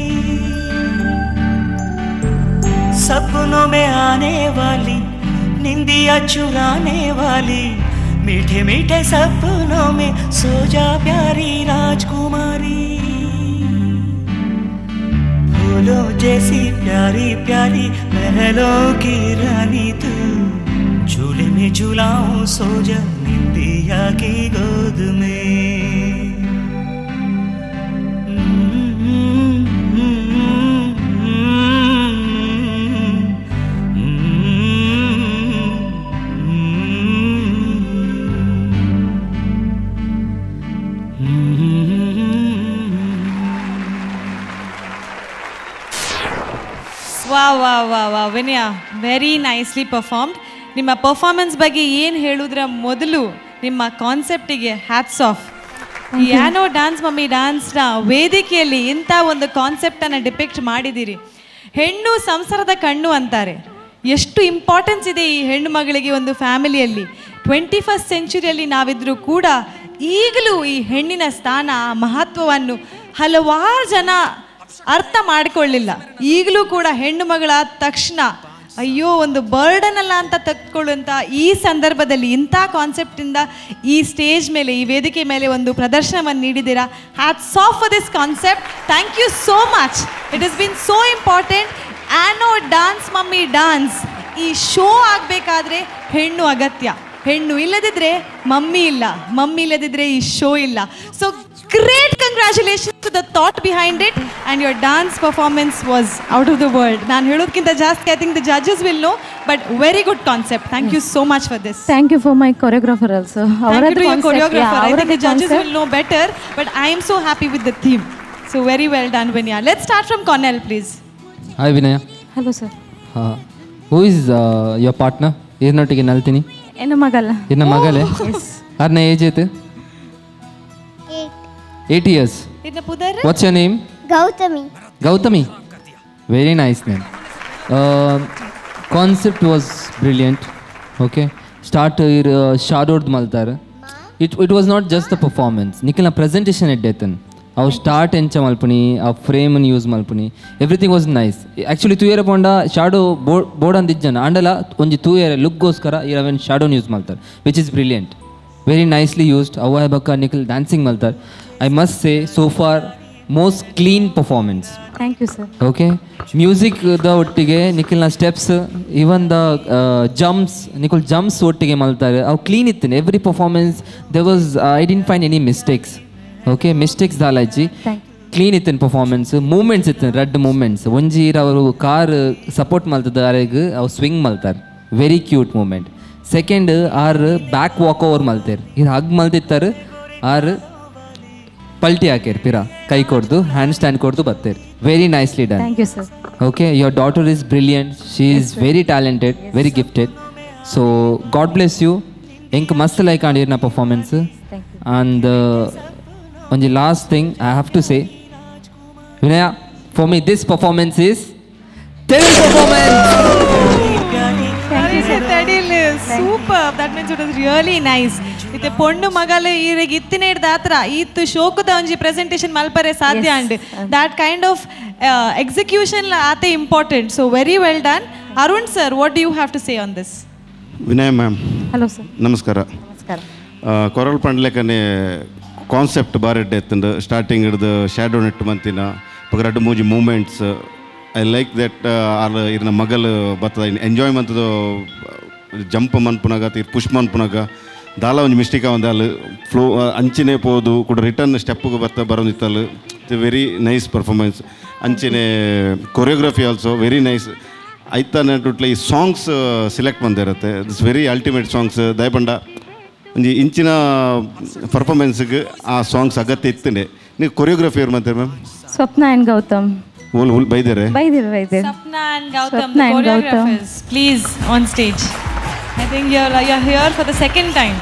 सपनों में आने वाली निंदिया चुराने वाली मीठे मीठे सपनों में सो जा प्यारी राजकुमारी. फूलों जैसी प्यारी प्यारी महलों की रानी तू झूले में झूलाऊं सो जा निंदिया की गोद में. ವಾವ್ ವಾವ್ ವಾವ್ ವಾವ್ ವಿನಯ, ವೆರಿ ನೈಸ್ಲಿ ಪರ್ಫಾರ್ಮ್ಡ್. ನಿಮ್ಮ ಪರ್ಫಾರ್ಮೆನ್ಸ್ ಬಗ್ಗೆ ಏನು ಹೇಳುವುದರ ಮೊದಲು ನಿಮ್ಮ ಕಾನ್ಸೆಪ್ಟಿಗೆ ಹ್ಯಾಟ್ಸ್ ಆಫ್. ಈ ಆ್ಯನೋ ಡ್ಯಾನ್ಸ್ ಮಮ್ಮಿ ಡ್ಯಾನ್ಸ್ನ ವೇದಿಕೆಯಲ್ಲಿ ಇಂಥ ಒಂದು ಕಾನ್ಸೆಪ್ಟನ್ನು ಡಿಪಿಕ್ಟ್ ಮಾಡಿದ್ದೀರಿ. ಹೆಣ್ಣು ಸಂಸಾರದ ಕಣ್ಣು ಅಂತಾರೆ. ಎಷ್ಟು ಇಂಪಾರ್ಟೆನ್ಸ್ ಇದೆ ಈ ಹೆಣ್ಣು ಮಗಳಿಗೆ ಒಂದು ಫ್ಯಾಮಿಲಿಯಲ್ಲಿ. 21st ಸೆಂಚುರಿಯಲ್ಲಿ ನಾವಿದ್ರೂ ಕೂಡ ಈಗಲೂ ಈ ಹೆಣ್ಣಿನ ಸ್ಥಾನ ಮಹತ್ವವನ್ನು ಹಲವಾರು ಜನ ಅರ್ಥ ಮಾಡಿಕೊಳ್ಳಿಲ್ಲ. ಈಗಲೂ ಕೂಡ ಹೆಣ್ಣು ಮಗಳಾದ ತಕ್ಷಣ ಅಯ್ಯೋ ಒಂದು ಬರ್ಡನ್ ಅಲ್ಲ ಅಂತ ತೆಗೆದುಕೊಳ್ಳುವಂಥ ಈ ಸಂದರ್ಭದಲ್ಲಿ ಇಂಥ ಕಾನ್ಸೆಪ್ಟಿಂದ ಈ ಸ್ಟೇಜ್ ಮೇಲೆ ಈ ವೇದಿಕೆ ಮೇಲೆ ಒಂದು ಪ್ರದರ್ಶನವನ್ನು ನೀಡಿದ್ದೀರಾ. Hats off for this concept. Thank you so much. It is been so important. ಆ್ಯನೋ ಡಾನ್ಸ್ ಮಮ್ಮಿ ಡಾನ್ಸ್ ಈ ಶೋ ಆಗಬೇಕಾದ್ರೆ ಹೆಣ್ಣು ಅಗತ್ಯ. ಹೆಣ್ಣು ಇಲ್ಲದಿದ್ದರೆ ಮಮ್ಮಿ ಇಲ್ಲ, ಮಮ್ಮಿ ಇಲ್ಲದಿದ್ದರೆ ಈ ಶೋ ಇಲ್ಲ. So great congratulations to the thought behind it and your dance performance was out of the world. ನಾನು ಹೇಳೋದಕ್ಕಿಂತ ಜಾಸ್ತಿ I think the judges will know, but very good concept. Thank you so much for this. Thank you for my choreographer also. Choreographer. I think the judges will know better, but I am so happy with the theme. So very well done, Vinaya. Let's start from Cornell, please. Hi, Vinaya. Hello, sir. Who is your partner? ಏನೊಟ್ಟಿಗೆ ನಲ್ತೀನಿ? ಎನ್ನ ಮಗಲ್ಲ. ಎನ್ನ ಮಗಲೇ? ಯಾರನ್ನ age ಐತೆ? 8 years. What's your name? Gautami. Gautami. Very nice name. Concept was brilliant. Okay. Start shadowed maltar. It was not just the performance. Nikilna presentation eddethan. Our start encha malpuni, our frame and use malpuni. Everything was nice. Actually 2 year ponda shadow board andijjana. Andala onji 2 year look goskara even shadow use maltar, which is brilliant. Very nicely used. Avva baka Nikhil dancing maltar. I must say so far most clean performance. Thank you, sir. Okay. Music the ಒಟ್ಟಿಗೆ ನಿಖಿಲ್ನ steps even the jumps Nikhil jumps ಒಟ್ಟಿಗೆ ಮಲ್ತಾರೆ ಅವು clean ಇತ್ತು. Every performance there was I didn't find any mistakes. Okay mistakes ದಾಲಾಜಿ clean ಇತ್ತಿನ performance. Moments ಇತ್ತು red moments ಒಂಜಿ ಅವರು ಕಾರ್ ಸಪೋರ್ಟ್ ಮಲ್ತದ ಅರೆಗೆ ಅವು ಸ್ವಿಂಗ್ ಮಲ್ತಾರೆ. Very cute moment. ಸೆಕೆಂಡ್ ಆರ್ ಬ್ಯಾಕ್ ವಾಕ್ ಓವರ್ ಮಲ್ತೇರು. ಇದು ಹಗ್ ಮಲ್ತಿತ್ತಾರೆ ಆರ್ ಪಲ್ಟಿ ಹಾಕ್ಯಾರ ಪಿರಾ ಕೈ ಕೊಡ್ದು ಹ್ಯಾಂಡ್ ಸ್ಟ್ಯಾಂಡ್ ಕೊಡ್ದು ಬರ್ತಾರೆ. Very nicely done. Thank you, sir. Okay, your daughter is brilliant. She is very talented, very gifted. So God bless you. Enk mast like andirna performance. Thank you. And on the last thing I have to say, Vinaya, for me this performance is Telugu performance. Super. That means it was really nice. Ite ponnu magalu irege ittine datra ittu shokada onji presentation malpare sadhya and that kind of execution ate important. So very well done. Arun sir, what do you have to say on this? Vinaya ma'am. Hello, sir. ನಮಸ್ಕಾರ. ನಮಸ್ಕಾರ. ಕೊರಲ್ ಪಂಡ್ಲೆಕನೆ concept ಬಾರೆಡ್ಡೆ ಎತ್ತಂದು starting ಹಿಡಿದು shadow net ಮಂತಿನ ಪಗರಡ್ಡು ಮೂಜಿ ಮೂಮೆಂಟ್ಸ್ ಐ ಲೈಕ್ ದಟ್ ಆರ್ ಇರ್ನ ಮಗಲು ಬತ್ತದ ಎಂಜಾಯ್ ಮಂತದ ಜಂಪ್ ಮನ್ಪುನಾಗ ತೀರ್ ಪುಷ್ ಮನ್ಪುನಾಗ ದಾಲ ಒಂದು ಮಿಸ್ಟೇಕ್ ಒಂದಾಲು ಫ್ಲೋ ಅಂಚಿನೇ ಪೋದು ಕೂಡ ರಿಟರ್ನ್ ಸ್ಟೆಪ್ಗೆ ಬರೋದಿತ್ತಲು. Very nice performance. ಅಂಚಿನೇ ಕೊರಿಯೋಗ್ರಫಿ ಆಲ್ಸೋ ವೆರಿ ನೈಸ್. ಐತ ನೆಟ್ಟುಟ್ಲೆ ಈ ಸಾಂಗ್ಸ್ ಸಿಲೆಕ್ಟ್ ಬಂದಿರುತ್ತೆ. ದಿಸ್ ವೆರಿ ಅಲ್ಟಿಮೇಟ್ ಸಾಂಗ್ಸ್ ದಯಪಂಡ ಒಂಜಿ ಇಂಚಿನ ಪರ್ಫಾರ್ಮೆನ್ಸ್ಗೆ ಆ ಸಾಂಗ್ಸ್ ಅಗತ್ಯ ಇತ್ತಂಡೆ. ನೀವು ಕೊರಿಯೋಗ್ರಫಿ ಅವ್ರು ಮಾಡ್ತಾರೆ ಮ್ಯಾಮ್? Swapna and Gautam. ಹುಲ್ ಬೈದೇರೆ Sapna and Gautam, the choreographers, please on stage. I think you're here for the second time.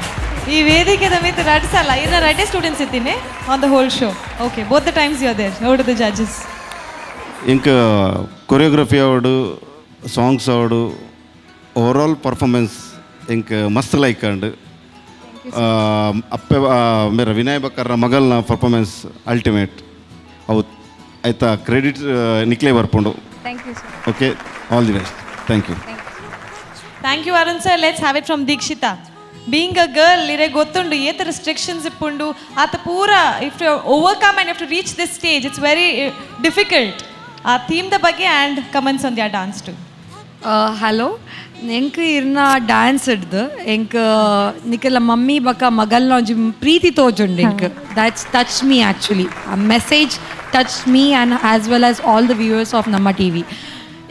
ಈ ವೇದಿಕೆದ ಮೇಲೆ ರಡ್ಸಲ್ಲ ಇನ್ನು ರಡ್ಡೆ ಸ್ಟೂಡೆಂಟ್ಸ್ ಇದ್ದೀನಿ on the whole show. Okay, both the times you are there. ನೋಡು the judges. ಇಂಕ choreography ಅವಡು ಸಾಂಗ್ಸ್ ಅವಡು ಓವರಾಲ್ ಪರ್ಫಾರ್ಮೆನ್ಸ್ ಇಂಕ ಮಸ್ತ್ ಲೈಕ್ ಅಂಡ್ ಅಪ್ಪೆ ಮೇರ ವಿನಯ್ ಬಕ್ಕರ್ನ ಮಗಲ್ನ ಪರ್ಫಾರ್ಮೆನ್ಸ್ ಅಲ್ಟಿಮೇಟ್. ಅವು ಆಯ್ತಾ ಕ್ರೆಡಿಟ್ ನಿಕ್ಲೇ ಬರ್ಕೊಂಡು. Okay, all the best. Thank you. Thank you, Arun sir. Let's have it from Dikshita. Being a girl, ire gottundu yeta restrictions ippundu ata pura if you overcome and you have to reach this stage, it's very difficult. Our theme the bagge and comments on their dance too. Hello. ಎಂಕ್ ಇರ್ನ dance ಹಿಡ್ದು ಎಂಕ್ ನಿಕ್ಕೆಲ್ಲ mummy ಬಕ್ಕ ಮಗಲ್ನ ಒಂಜಿ ಪ್ರೀತಿ ತೋಜುಂಡು ಎಂಕ್. That's touch me actually. ಆ message touch me and as well as all the viewers of ನಮ್ಮ ಟಿ ವಿ.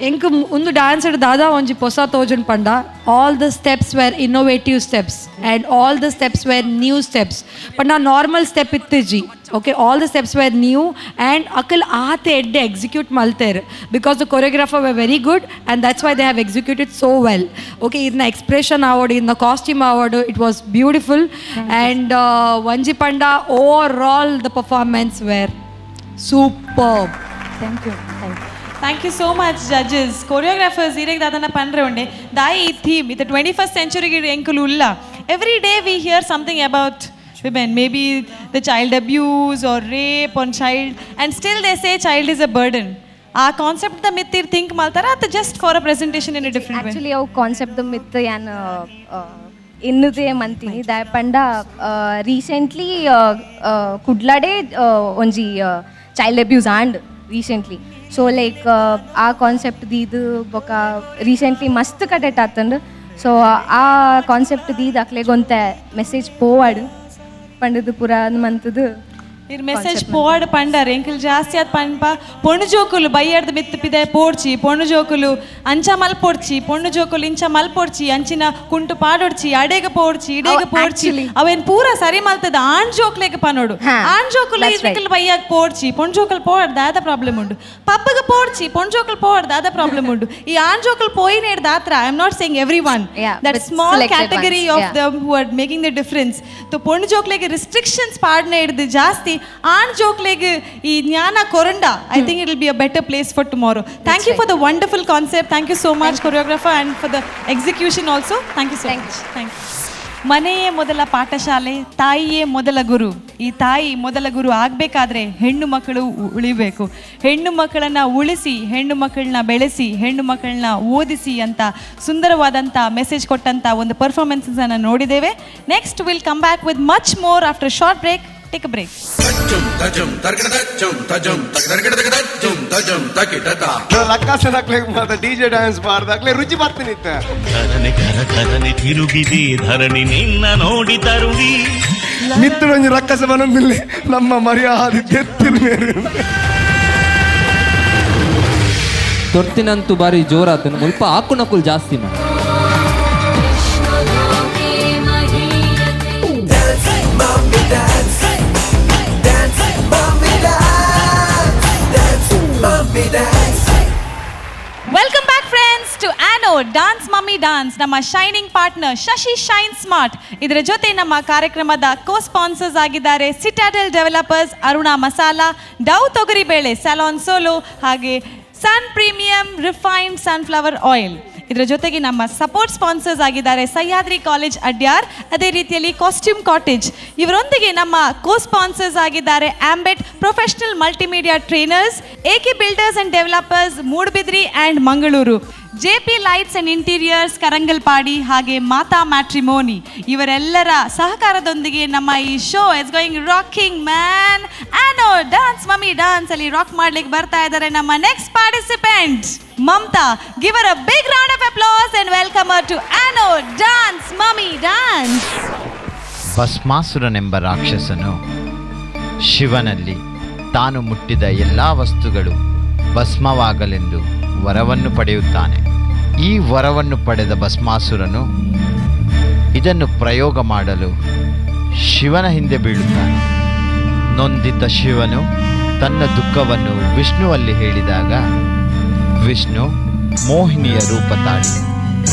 ಎಂಕ್ ಒಂದು ಡ್ಯಾನ್ಸ್ ಹಿಡ್ದು ದಾದ ಒಂಜಿ ಪೊಸ ತೋಜುಂಡು ಪಂಡ all the steps were innovative steps and all the steps were new steps. ಪಂಡ ನಾರ್ಮಲ್ ಸ್ಟೆಪ್ ಇತ್ತಿಜಿ. Okay, all the steps were new and ಅಕಲ್ ಆತೆ ಎಡ್ಡೆ ಎಕ್ಸಿಕ್ಯೂಟ್ ಮಲ್ತೇರು because the choreographer were very good and that's why they have executed so well. Okay, ಇದನ್ನ expression award, ಇದನ್ನ costume award, it was beautiful and ವಂಜಿ ಪಂಡ over all the performance were super. Thank you. Thank you so much, judges. Choreographers, irek dadana pandre unde. Dai theme, the 21st century ki enkulu ulla. Every day we hear something about women, maybe the child abuse or rape on child, and still they say child is a burden. ಆ concept the ಮಿತ್ ಇರ್ think ಮಾಡ್ತಾರ ಅಥವಾ just for a presentation in a different way? Actually ಅವು concept the ಮಿತ್ ಯಾನ್ ಇನ್ನುದೇ ಮಂತೀನಿ ದಾಯ ಪಂಡ recently ಕುಡ್ಲಾಡೆ ಒಂಜಿ child abuse and recently so like ಆ concept ಇದು ಬೊಕ ರೀಸೆಂಟ್ಲಿ ಮಸ್ತ್ ಕಟೆಟ್ ಆತಂಡು ಸೊ ಆ ಕಾನ್ಸೆಪ್ಟ್ ದೀದ್ ಅಕ್ಲೆಗೊಂತ ಮೆಸೇಜ್ ಪೋವಾಡು ಪಂಡದು ಪೂರ ಮಂತದು ಇರ್ ಮೆಸೇಜ್ ಪೋವಾಡ್ ಪಂಡರ್ ಎಂಕಲ್ ಜಾಸ್ತಿ ಆದ್ ಪಂಪ ಪೊಣ್ಣು ಜೋಕುಲು ಬೈಯಡ್ದು ಮಿತ್ತು ಪಿದೆ ಪೋಡ್ಚಿ ಪೊಣ್ಣು ಜೋಕುಲು ಅಂಚ ಮಲ್ಪೊಡ್ಚಿ ಪೊಣ್ಣು ಜೋಕುಲು ಇಂಚ ಮಲ್ಪೊಡ್ಚಿ ಅಂಚಿನ ಕುಂಟು ಪಾಡೊಡ್ಚಿ ಅಡೆಗ ಪೋಡ್ಚಿ ಇಡೆಗ ಪೋಡ್ಚಿ ಅವೇನ್ ಪೂರ ಸರಿ ಮಲ್ತದ ಆಣ್ ಜೋಕ್ಲೆಗೆ ಪನೋಡು ಆಣ್ ಜೋಕುಲು ಇದಕ್ಕಲ್ ಬೈಯಾಗ ಪೋಡ್ಚಿ ಪೊಣ್ಣು ಜೋಕಲ್ ಪೋವಾಡ್ ದಾದ ಪ್ರಾಬ್ಲಮ್ ಉಂಡು ಪಪ್ಪಗ ಪೋಡ್ಚಿ ಪೊಣ್ಣು ಜೋಕಲ್ ಪೋವಾಡ್ ದಾದ ಪ್ರಾಬ್ಲಮ್ ಉಂಡು ಈ ಆಣ್ ಜೋಕಲ್ ಪೋಯಿನ ಹಿಡ್ದ ಆತ್ರ I am not saying every one that small category of them who are making the difference to ಪೊಣ್ಣು ಜೋಕ್ಲೆಗೆ ರಿಸ್ಟ್ರಿಕ್ಷನ್ಸ್ ಪಾಡ್ನೆ ಹಿಡ್ದು ಜಾಸ್ತಿ ಆಣ್ ಜೋಕ್ಲೆಗೆ ಈ ಜ್ಞಾನ ಕೊರಂಡ I think it will be a better place for tomorrow. Thank you for the wonderful concept. Thank you so much choreographer and for the execution also. Thank you so much. Thank you. ಮನೆಯೇ ಮೊದಲ ಪಾಠಶಾಲೆ, ತಾಯಿಯೇ ಮೊದಲ ಗುರು. ಈ ತಾಯಿ ಮೊದಲ ಗುರು ಆಗಬೇಕಾದ್ರೆ ಹೆಣ್ಣು ಮಕ್ಕಳು ಉಳಿಬೇಕು. ಹೆಣ್ಣು ಮಕ್ಕಳನ್ನು ಉಳಿಸಿ, ಹೆಣ್ಣು ಮಕ್ಕಳನ್ನ ಬೆಳೆಸಿ, ಹೆಣ್ಣು ಮಕ್ಕಳನ್ನ ಓದಿಸಿ ಅಂತ ಸುಂದರವಾದಂಥ ಮೆಸೇಜ್ ಕೊಟ್ಟಂಥ ಒಂದು ಪರ್ಫಾರ್ಮೆನ್ಸನ್ನು ನೋಡಿದ್ದೇವೆ. Next will come back with much more after short break. Take a break. DJ dance ಮಾಡ್ದಾಗ್ಲೇ ರುಚಿ ಬರ್ತಿನಿತ್ತ. ಕರನೆ ತಿರುಗಿದೆ ಧರಣಿ ನಿನ್ನ ನೋಡಿ ತರುವಿ ಮಿತ್ರೊಂಜಿ ರಕ್ಕಸ ಬನೊಂದಿಲ್ಲಿ ನಮ್ಮ ಮರ್ಯಾದೆ ತೆತ್ತಿರ್ಮೇರು ತೊರ್ತಿನಂತೂ ಬಾರಿ ಜೋರಾತನು ಸ್ವಲ್ಪ ಹಾಕು ನಕುಲ್ ಜಾಸ್ತಿ ಮಾಡಿ. Welcome back friends to Anode Dance Mummy Dance. ನಮ್ಮ shining partner Shashi shine smart. ಇದರ ಜೊತೆ ನಮ್ಮ ಕಾರ್ಯಕ್ರಮದ ಕೋ ಸ್ಪಾನ್ಸರ್ಸ್ ಆಗಿದ್ದಾರೆ ಸಿಟಾಡೆಲ್ ಡೆವಲಪರ್ಸ್, ಅರುಣಾ ಮಸಾಲಾ, ಡೌ ತೊಗರಿಬೇಳೆ, ಸಲೋನ್ ಸೋಲೋ, ಹಾಗೆ ಸನ್ ಪ್ರೀಮಿಯಂ ರಿಫೈನ್ಡ್ ಸನ್ಫ್ಲವರ್ ಆಯಿಲ್. ಇದರ ಜೊತೆಗೆ ನಮ್ಮ ಸಪೋರ್ಟ್ ಸ್ಪಾನ್ಸರ್ಸ್ ಆಗಿದ್ದಾರೆ ಸಹ್ಯಾದ್ರಿ ಕಾಲೇಜ್ ಅಡ್ಯಾರ್, ಅದೇ ರೀತಿಯಲ್ಲಿ ಕಾಸ್ಟ್ಯೂಮ್ ಕಾಟೇಜ್. ಇವರೊಂದಿಗೆ ನಮ್ಮ ಕೋ ಸ್ಪಾನ್ಸರ್ಸ್ ಆಗಿದ್ದಾರೆ Ambit professional multimedia trainers, AK builders and developers Moodbidri and Mangaluru, JP lights and interiors Karangalpady, ಹಾಗೆ ಮಾತಾ ಮ್ಯಾಟ್ರಿಮೋನಿ. ಇವರೆಲ್ಲರ ಸಹಕಾರದೊಂದಿಗೆ ನಮ್ಮ ಈ show is going rocking man. Anode dance mummy dance ಅಲ್ಲಿ ರಾಕ್ ಮಾಡ್ಲಿಕ್ಕೆ ಬರ್ತಾ ಇದ್ದಾರೆ ನಮ್ಮ next participant Mamata. Give her a big round of applause and welcome her to Anode dance mummy dance. ಭಸ್ಮಾಸುರನೆಂಬ ರಾಕ್ಷಸನು ಶಿವನಲ್ಲಿ ತಾನು ಮುಟ್ಟಿದ ಎಲ್ಲ ವಸ್ತುಗಳು ಭಸ್ಮವಾಗಲೆಂದು ವರವನ್ನು ಪಡೆಯುತ್ತಾನೆ. ಈ ವರವನ್ನು ಪಡೆದ ಭಸ್ಮಾಸುರನು ಇದನ್ನು ಪ್ರಯೋಗ ಮಾಡಲು ಶಿವನ ಹಿಂದೆ ಬೀಳುತ್ತಾನೆ. ನೊಂದಿತ ಶಿವನು ತನ್ನ ದುಃಖವನ್ನು ವಿಷ್ಣುವಲ್ಲಿ ಹೇಳಿದಾಗ ವಿಷ್ಣು ಮೋಹಿನಿಯ ರೂಪ ತಾಳಿ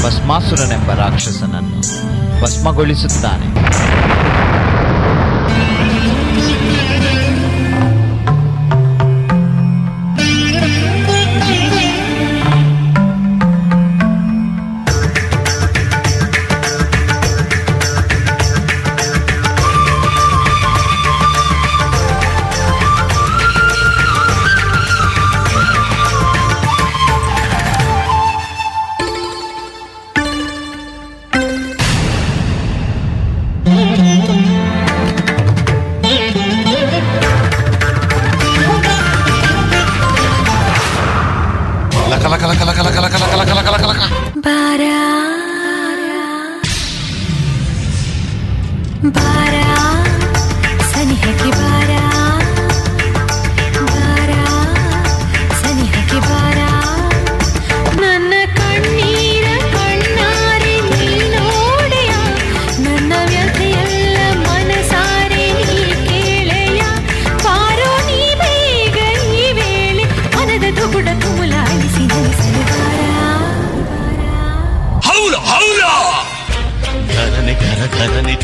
ಭಸ್ಮಾಸುರನೆಂಬ ರಾಕ್ಷಸನನ್ನು ಭಸ್ಮಗೊಳಿಸುತ್ತಾನೆ.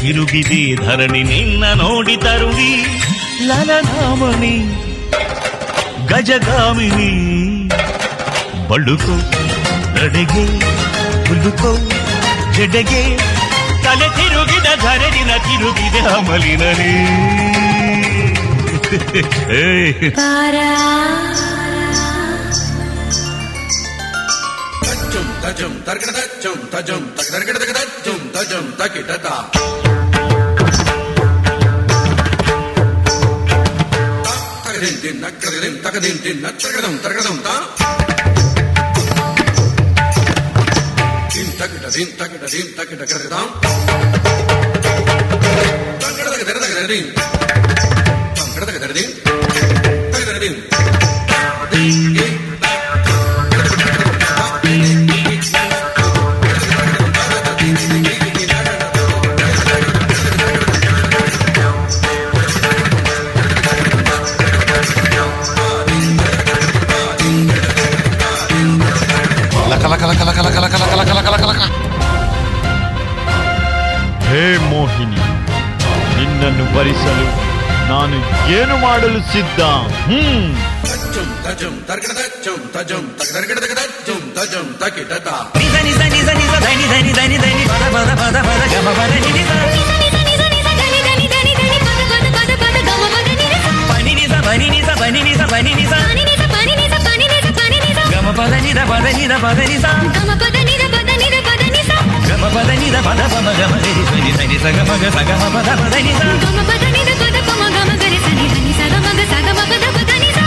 ತಿರುಗಿದೆ ಧರಣಿ ನಿನ್ನ ನೋಡಿ ತರುವಿ ಲಲನಾಮಣಿ ಗಜಗಾಮಿನಿ ಬಳುಕೋ ನಡೆಗೆ ಹುಲ್ಲುಕೋ ಜಡೆಗೆ ತಲೆ ತಿರುಗಿದ ಧರಣಿನ ತಿರುಗಿದೆ ಅಮಲಿನಲಿ. Jum tajum tarkada jum tajum takdarkada jum tajum takitata. Takadin din nakadin takadin din nakadam tarkadam ta. Din takada din takada din takada kadam. Takada kadada din. Takada kadada din. Takada din. ಹೇ ಮೋಹಿನಿ, ನಿನ್ನನ್ನು ಭರಿಸಲು ನಾನು ಏನು ಮಾಡಲು ಸಿದ್ಧ. Jum tajum tarkada jum tajum takdarkada jum tajum takitata. Niza niza niza niza dani dani dani dani pada pada pada pada gama pada ni niza. Niza niza niza niza dani dani dani dani pada pada pada pada gama pada ni niza. Pani niza pani niza pani niza pani niza. Pani niza pani niza pani niza pani niza. Gama pada niza pada niza pada niza. Gama pada niza pada niza pada niza. Gama pada niza pada pada gama niza niza niza gama ga gama pada pada niza. Gama pada niza pada gama gama ga niza niza niza gama ga sa gama pada pada niza.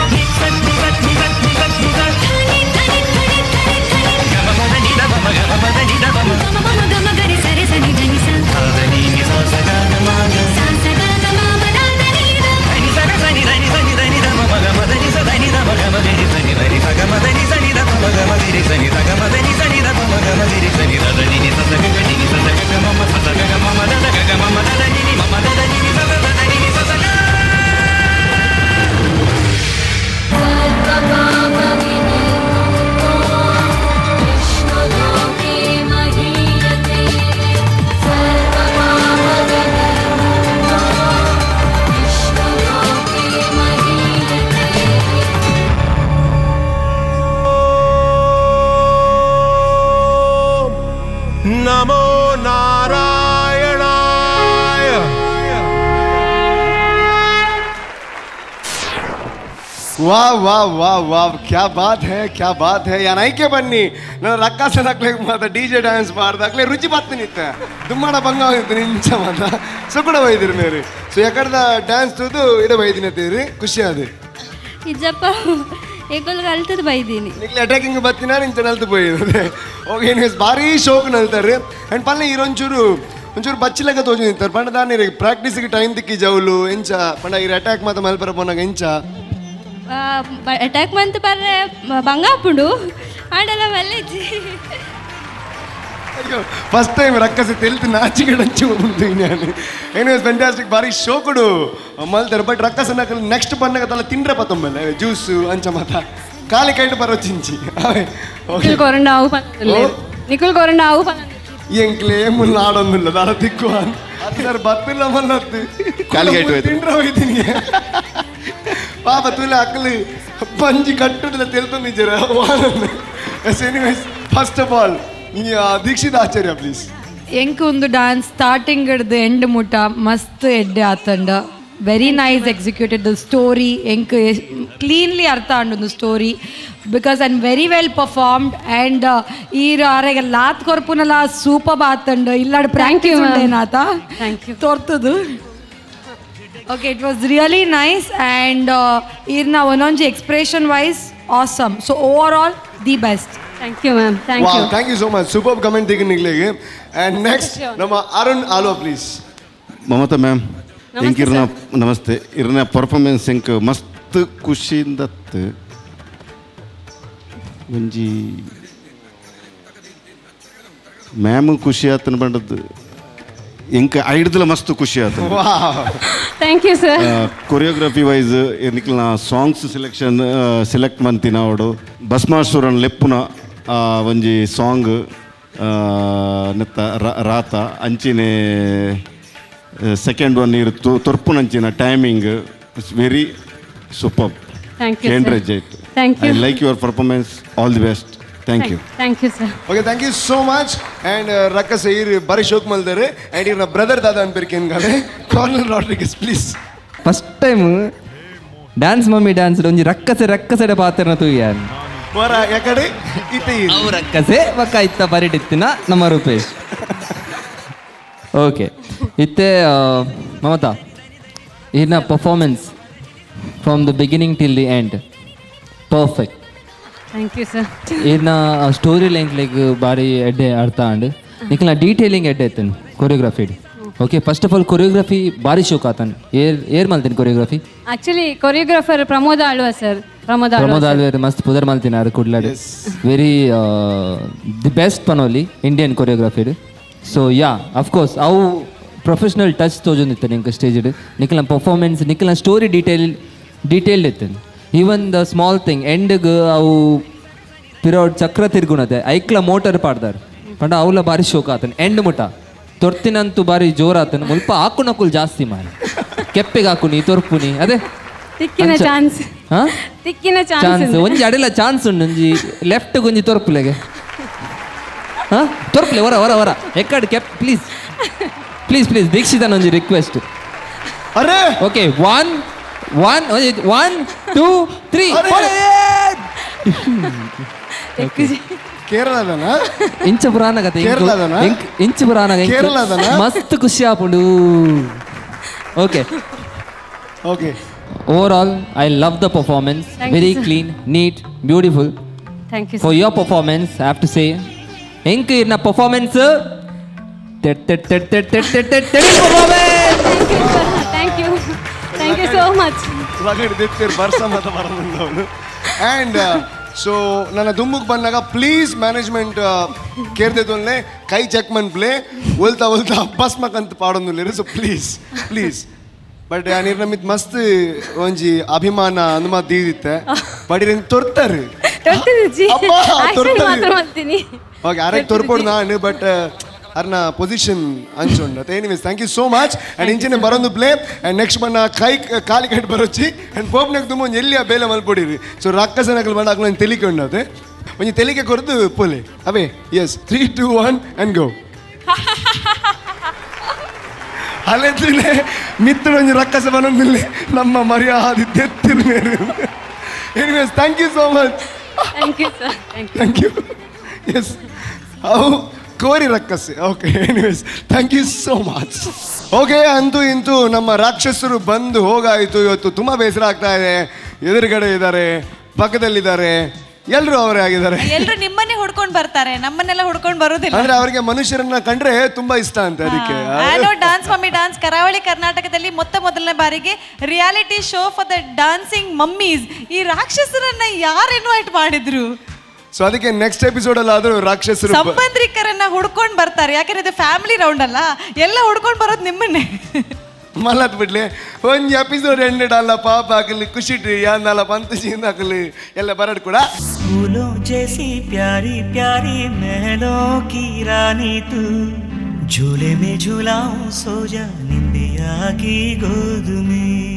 नमो नारायणाय. वाह वाह वाह वाह, क्या बात है, क्या बात है. या नहीं के बन्नी ನಾನು ರಕ್ಕಸ ನಕ್ಲೆ ಮಾತ DJ ಡ್ಯಾನ್ಸ್ ಮಾಡ್ದಾಕ್ಲೆ ರುಚಿ ಬತ್ತನಿತ್ತೆ ದುಮ್ಮಡ ಬಂಗ ಹೋಗಿತ್ತು ನಿಂಚ ಮಾತ ಸುಕುಡ ಬೈದಿರಿ ಮೇರಿ. ಸೊ ಯಾಕಡ್ದ ಡ್ಯಾನ್ಸ್ ತುದು ಇಡ ಬೈದಿನತ್ತೀರಿ ಖುಷಿ ಅದು ಇಜ್ಜಪ್ಪ ಏಕೊಲ್ಗೆ ಅಲ್ತದ ಬೈದೀನಿ ನಿಕ್ಲೆ ಅಟ್ಯಾಕಿಂಗ್ ಬತ್ತಿನ ನಿಂಚ ನಲ್ತು పోయిದೆ. ಓಕೆ ನೀವು ಭಾರಿ ಶೋಕ್ ನಲ್ತಾರೆ ಅಂಡ್ ಪಲ್ಲೆ ಇರೊಂಚೂರು ಒಂಚೂರು ಬಚ್ಚಿಲಕ ತೋಜು ನಿಂತಾರೆ ಪಂಡ ದಾನಿ ಪ್ರಾಕ್ಟೀಸ್ಗೆ ಟೈಮ್ ತಿಕ್ಕಿ ಜೌಲು ಎಂಚ ಪಂಡ ಇರ ಅಟ್ಯಾಕ್ ಮಾತ ಮಲ್ಪರ ಪೋನಾಗ ಎಂಚ ಅಟ್ಯಾಕ್ ಮಂತ್ ಬರ್ರೆ ಬಂಗಾಪುಡು ಆಡಲ್ಲ ಮಲ್ಲೆಜ್ಜಿ. ಅಯ್ಯೋ ಫಸ್ಟ್ ಟೈಮ್ ರಕ್ಕಸಿ ತೆಲ್ತು ನಾಚಿಗಡಂಚು ಬಂದು ನಾನು ಎನಿವೇಸ್ ಫ್ಯಾಂಟಾಸ್ಟಿಕ್ ಭಾರಿ ಶೋಕುಡು ಮಲ್ತಾರೆ. ಬಟ್ ರಕ್ಕಸನ ನೆಕ್ಸ್ಟ್ ಬಂದಾಗ ತಲ ತಿಂಡ್ರೆ ಪತ್ತೊಂಬಲ್ಲ ಜ್ಯೂಸು ಅಂಚ ಮಾತ ಕಾಲಿ ಕೈಂಡು ಬರೋ ಚಿಂಚಿ ನಿಖಿಲ್ ಕೊರಂಡಾವು ನಿಖಿಲ್ ಕೊರಂಡಾವು ಎಂಕ್ಲೆ ಮುಲ್ಲ ಆಡೊಂದಿಲ್ಲ ದಾರ ತಿಕ್ಕು ಅದರ ಬತ್ತಿಲ್ಲ ಮಲ್ಲತ್ತು ತಿಂಡ್ರೆ ಹೋಯ್ತೀನಿ ಪಾಪ ತುಲೆ ಅಕ್ಕಲಿ ಪಂಜಿ ಕಟ್ಟುದಿಲ್ಲ ತೆಲ್ತೊಂದಿದ್ದೀರ. Anyways first of all Deekshith Acharya please. ಎಂಕ್ ಒಂದು ಡ್ಯಾನ್ಸ್ ಸ್ಟಾರ್ಟಿಂಗ್ ಹಿಡ್ದು ಎಂಡ್ ಮುಟ ಮಸ್ತ್ ಎಡ್ಡೆ ಆತಂಡ. Very nice executed the story ಎಂಕ್ ಕ್ಲೀನ್ಲಿ ಅರ್ಥ ಆಂಡು story because and very well performed and ಈರು ಆರೆಗೆ ಲಾತ್ ಕೊರ್ಪುನಲ್ಲ ಸೂಪರ್ ಬಾತಂಡು ಇಲ್ಲಾಡು ಪ್ರಾಕ್ಟೀಸ್ ಉಂಟೇನಾತ ತೋರ್ತದು. Okay it was really nice and ಈರ್ನ ಒಂದೊಂದು expression wise awesome. So over all the best. Thank you ma'am. Thank you. Thank you so much. Super comment ತೆಗಿ ನಿಗ್ಲಿಗೆ. ಆ್ಯಂಡ್ ನೆಕ್ಸ್ಟ್ ನಮ್ಮ ಅರುಣ್ ಆಲೋ ಪ್ಲೀಸ್. ಮಮತಾ ಮ್ಯಾಮ್ ಎಂಕ್ ಇರ್ನ ನಮಸ್ತೆ. ಇರ್ನ ಪರ್ಫಾರ್ಮೆನ್ಸ್ ಎಂಕ್ ಮಸ್ತ್ ಖುಷಿಯಿಂದ ಒಂಜಿ ಮ್ಯಾಮ್ ಖುಷಿ ಆತನ ಬಂಡದ್ದು ಎಂಕ ಐಡ್ದಲ ಮಸ್ತ್ ಖುಷಿ ಆತ. Thank you sir. Choreography wise ನಿಕ್ಲ ಸಾಂಗ್ಸ್ ಸೆಲೆಕ್ಷನ್ ಸೆಲೆಕ್ಟ್ ಮಂತಿನ ಅವಡು ಭಸ್ಮಾಸುರನ್ ಲೆಪ್ಪುನ ಒಂಜಿ ಸಾಂಗ್ ನೆತ್ತ ರಾತ ಅಂಚಿನೆ ಸೆಕೆಂಡ್ ಒನ್ ಇರು ತೊರ್ಪುನಂಚಿನ timing it's very super. I like your performance. All the best. Thank you. Thank you, sir. Okay, thank you so much. And Rakas here, Bari Shok Maldare, and your brother Dada and Perkin Gale, Colonel Rodriguez, please. First time dance mummy dance, don't you? Rakkase paatharna tu yan. ವರ ಯಾಕಡೆ ಇತ್ತೆ ಅವರಕ್ಕಸೆ ಪಕ್ಕ ಇತ್ತ ಪರಿಟಿತ್ತಿನ ನಮ್ಮ Rupesh. Okay ಇತ್ತೆ ಮಮತಾ ಇನ್ನ performance from the beginning till the end perfect. Thank you sir. ಇನ್ನ story line like ಬಾರಿ ಎಡ್ಡೆ ಅರ್ಥ ಅಂಡ್ ನಿಖಿಲ ಡೀಟೇಲಿಂಗ್ ಎಡ್ಡೆ ಇತ್ತೇನೆ choreography. Okay first of all choreography ಭಾರಿ ಶೋಕ್ ಆತನ್ ಏರ್ ಮಲ್ತೀನಿ choreography. Actually choreographer Pramod Alva sir. Pramod Alva ಮಸ್ತ್ ಪುದರ್ ಮಲ್ತೀನಿ ಯಾರು ಕುಡ್ಲಾಡಿ ವೆರಿ ದಿ ಬೆಸ್ಟ್ ಪನೋಲಿ Indian choreography. So yeah of course ಅವು ಪ್ರೊಫೆಷ್ನಲ್ ಟಚ್ ತೋಜೊಂದಿತ್ತೆ ನಿಂಗೆ ಸ್ಟೇಜ್ ನಿಖಿಲ ಪರ್ಫಾರ್ಮೆನ್ಸ್ ನಿಖಿಲ ಸ್ಟೋರಿ ಡೀಟೇಲ್ಡ್ ಇತ್ತೇನೆ. ಈವನ್ ದ ಸ್ಮಾಲ್ ಥಿಂಗ್ ಎಂಡ್ಗೆ ಅವು ಪಿರೋಡ್ ಚಕ್ರ ತಿರ್ಗುಣತೆ ಐಕ್ಲ ಮೋಟರ್ ಪಾಡ್ದಾರ ಪಂಡ ಅವಲ ಭಾರಿ ಶೋಕ ಆತನ ಎಂಡ್ ಮುಟ ತೊರ್ತಿನಂತೂ ಭಾರಿ ಜೋರಾತನ ಮುಲ್ಪ ಹಾಕುನಕುಲ್ ಜಾಸ್ತಿ ಮಾರ ಕೆಪ್ಪೆಗೆ ಹಾಕುನಿ ತೊರ್ಪುನಿ ಅದೇ ತಿಕ್ಕಿನ ಚಾನ್ಸ್ ತಿಕ್ಕಿನ ಚಾನ್ಸ್ ಒಂಜಿ ಅಡೆಲ್ಲ ಚಾನ್ಸ್ ಉಂಡು ಒಂಜಿ ಲೆಫ್ಟ್ ಒಂಜಿ ತೊರ್ಪುಲೆಗೆ ತೊರ್ಪುಲೆ ಹೊರ ಹೊರ ಹೊರ ಎಕ್ಕಡ್ ಕೆಪ್ ಪ್ಲೀಸ್ ಪ್ಲೀಸ್ ಪ್ಲೀಸ್ ದೀಕ್ಷಿತನ ಒಂಜಿ ರಿಕ್ವೆಸ್ಟ್. ಅರೆ ಓಕೆ 1 2 3 ಕೇರಳದನ ಇಂಚ ಪುರಾಣ ಕತೆ ಇಂಚ ಪುರಾಣ ಕೇರಳದನ ಮಸ್ತ್ ಖುಷಿ ಆಪುಂಡು. Okay okay overall I love the performance very clean neat beautiful. Thank you for your performance I have to say ಎಂಕ್ ಇರ್ನ performance thank you so much. And so ನನ್ನ ದುಮ್ಮಕ್ಕೆ ಬಂದಾಗ ಪ್ಲೀಸ್ ಮ್ಯಾನೇಜ್ಮೆಂಟ್ ಕೇರ್ದೊಲ್ಲೆ ಕೈ ಚೆಕ್ ಮನ್ಪ್ಲೆ ಒಲ್ತಾ ಭಸ್ಮಕ್ಕಂತ ಪಾಡೊಂದುಲ್ಲೇರು. ಸೊ ಪ್ಲೀಸ್ ಬಟ್ ನೀರು ನಮ್ಮಿತ್ ಮಸ್ತ್ ಒಂಜಿ ಅಭಿಮಾನ ಅನುಮತಿ ದೀದಿತ್ತೆ ಬಟ್ ಇರೇನು ತೊರ್ತಾರೆ ಓಕೆ ಅರೆಗೆ ತೊರ್ಪೋಡು ನಾನು ಬಟ್ ಅರ್ನ ಪೊಸಿಷನ್ ಅಂಚುಂಡು. Anyways thank you so much. And ಇಂಚಿನ ಬರೋದು ಪ್ಲೇ ಆ್ಯಂಡ್ ನೆಕ್ಸ್ಟ್ ಬನ್ನ ಕಾಲಿ ಕಟ್ಟು ಬರೋಚ್ಚಿ ಆ್ಯಂಡ್ ಪೋಪ್ನಾಗ ತುಂಬ ಒಂದು ಎಲ್ಲಿ ಆ ಬೇಲೆ ಮಲ್ಪೊಡಿರಿ. ಸೊ ರಕ್ಕಸನಕಲ್ ಬಂದಾಗ ನಾನು ತೆಲಿಕೆ ಉಂಡದೆ ಒಂಜಿ ತೆಲಿಕೆ ಕೊರದು ಪೋಲೆ ಅವೇ. S 3 2 1 and go. ಅಲೆತ್ತಿಲೆ ಮಿತ್ರ ಒಂಜಿ ರಕ್ಕಸ ಬನ್ನೊಂದಿಲ್ಲಿ ನಮ್ಮ ಮರ್ಯಾದೆ ತೆತ್ತಿರ್ನೇರು. Anyways thank you so much. Thank you sir. Thank you. Yes ಅವು ಕೋರಿ ರಕ್ಕಸೆ. Okay anyways thank you so much. Okay ಅಂತೂ ಇಂತೂ ನಮ್ಮ ರಾಕ್ಷಸರು ಬಂದು ಹೋಗಾಯಿತು. ಇವತ್ತು ತುಂಬ ಬೇಸರ ಆಗ್ತಾ ಇದೆ. ಎದುರುಗಡೆ ಇದ್ದಾರೆ, ಪಕ್ಕದಲ್ಲಿದ್ದಾರೆ, ಎಲ್ಲರೂ ಅವರೇ ಆಗಿದ್ದಾರೆ. ಎಲ್ಲರೂ ನಿಮ್ಮನ್ನೇ ಹುಡ್ಕೊಂಡು ಬರ್ತಾರೆ, ನಮ್ಮನ್ನೆಲ್ಲ ಹುಡ್ಕೊಂಡು ಬರೋದಿಲ್ಲ. ಅಂದ್ರೆ ಅವರಿಗೆ ಮನುಷ್ಯರನ್ನ ಕಂಡ್ರೆ ತುಂಬಾ ಇಷ್ಟ ಅಂತ. ಅದಕ್ಕೆ ಡಾನ್ಸ್ ಮಮ್ಮಿ ಡಾನ್ಸ್ ಕರಾವಳಿ ಕರ್ನಾಟಕದಲ್ಲಿ ಮೊದಲನೇ ಬಾರಿಗೆ reality show for the dancing mummies. ಈ ರಾಕ್ಷಸರನ್ನ ಯಾರು ಇನ್ವೈಟ್ ಮಾಡಿದ್ರು? ಸೊ ಅದಕ್ಕೆ ನೆಕ್ಸ್ಟ್ ಎಪಿಸೋಡ್ ಅಲ್ಲಿ ಆದ್ರೂ ರಾಕ್ಷಸರು ಸಂಬಂಧಿಕರನ್ನ ಹುಡ್ಕೊಂಡು ಬರ್ತಾರೆ. ಯಾಕಂದ್ರೆ ಇದು ಫ್ಯಾಮಿಲಿ ರೌಂಡ್ ಅಲ್ಲ, ಎಲ್ಲ ಹುಡ್ಕೊಂಡು ಬರೋದು ನಿಮ್ಮನ್ನೇ. ಮಲ್ಲತ್ ಬಿಡ್ಲಿ ಒಂದು ಎಪಿಸೋಡ್ ಎಂಡೆಡ್ ಅಲ್ಲ ಪಾಪ ಹಾಕಲಿ ಖುಷಿ ಯಾನಲ್ಲ ಪಂತಜಿಂದ ಹಾಕಲಿ ಎಲ್ಲ ಬರಡ್ ಕೂಡ. फूलों जैसी प्यारी प्यारी महलों की रानी तू झूले में झूलाऊं सो जा निंदिया की गोद में.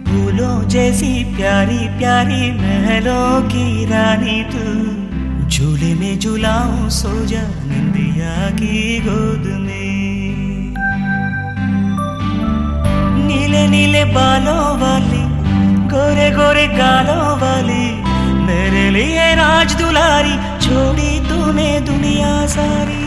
फूलों जैसी प्यारी प्यारी महलों की रानी तू झूले में झूलाऊं सो जा निंदिया की गोद में. नीले नीले बालों वाली गोरे गोरे गालों वाली मेरे लिए राज दुलारी छोड़ी तूने दुनिया सारी.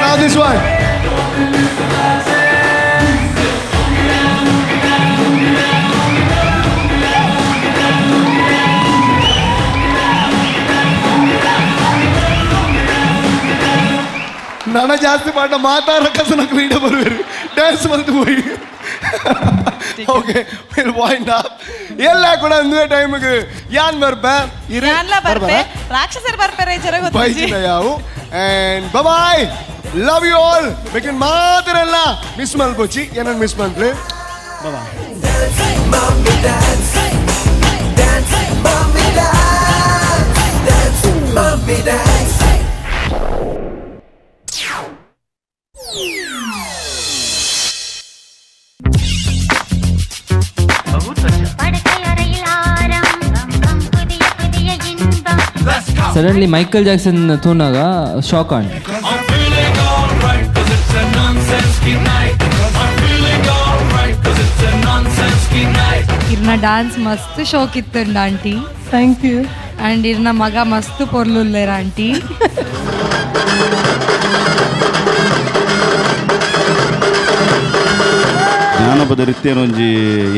Now this one. ನನ್ನ ಜಾಸ್ತಿ ಪಾಠ ಮಾತಾಡಕಸ ನಕ್ಕು ಲೀಡ ಬರುವೇರು ಡ್ಯಾನ್ಸ್ ಮಲ್ತು ಹೋಗಿ. Okay will wind up. ಎಲ್ಲ ಕೂಡ ಒಂದೇ ಟೈಮಿಗೆ ಯಾನ್ ಬರ್ಬೆ ರಾಕ್ಷಸರು ಬರ್ತಾರೆ ಬೈಜಿನ ಯಾವು. And bye love you all. ಬೇಕಿನ್ ಮಾತಿರಲ್ಲ ಮಿಸ್ ಮಲ್ಪೋಚಿ ಏನನ್ನು ಮಿಸ್ ಮಾಡ್ಲಿ. ಬಾಯ್. படுக்கையறையில் ஆரம் புதிய புதிய இன்பம் ಸಡನ್ಲಿ ಮೈಕಲ್ ಜಾಕ್ಸನ್ ತೂನಾಗ ಶಾಕ್ ಆಂಡ್ ಇರ್ನ ಡ್ಯಾನ್ಸ್ ಮಸ್ತ್ ಶೋಕ್ ಇತ್ತಂಡ ಆಂಟಿ. Thank you. ಆ್ಯಂಡ್ ಇರ್ನ ಮಗ ಮಸ್ತ್ ಪೊರ್ಲುಲ್ಲೇರ ಆಂಟಿ. ಜ್ಞಾನಪದ ರೀತಿಯ ಒಂಜಿ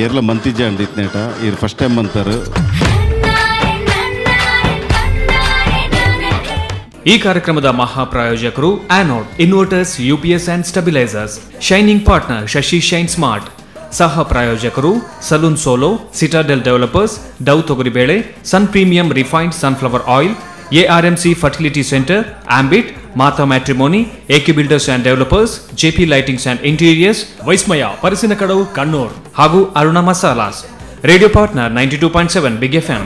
ಏರ್ಲ ಮಂತಿಜ ಅಂಡ್ ಇತ್ನೇಟ ಇರ್ ಫಸ್ಟ್ ಟೈಮ್ ಅಂತಾರೆ. ಈ ಕಾರ್ಯಕ್ರಮದ ಮಹಾಪ್ರಾಯೋಜಕರು Anode inverters, UPS and stabilisers. Shining partner Shashi shine smart. ಸಹ ಪ್ರಾಯೋಜಕರು salon solo, Citadel developers, Dove ತೊಗರಿಬೇಳೆ, ಸನ್ premium refined sunflower oil, ARMC fertility centre, Ambit, Mata matrimony, AK builders and developers, JP lightings and interiors, ವೈಸ್ಮಯ ಪರಿಸಿನ ಕಡವು ಕಣ್ಣೂರ್ ಹಾಗೂ Aruna masalas. Radio partner 92.7 big FM.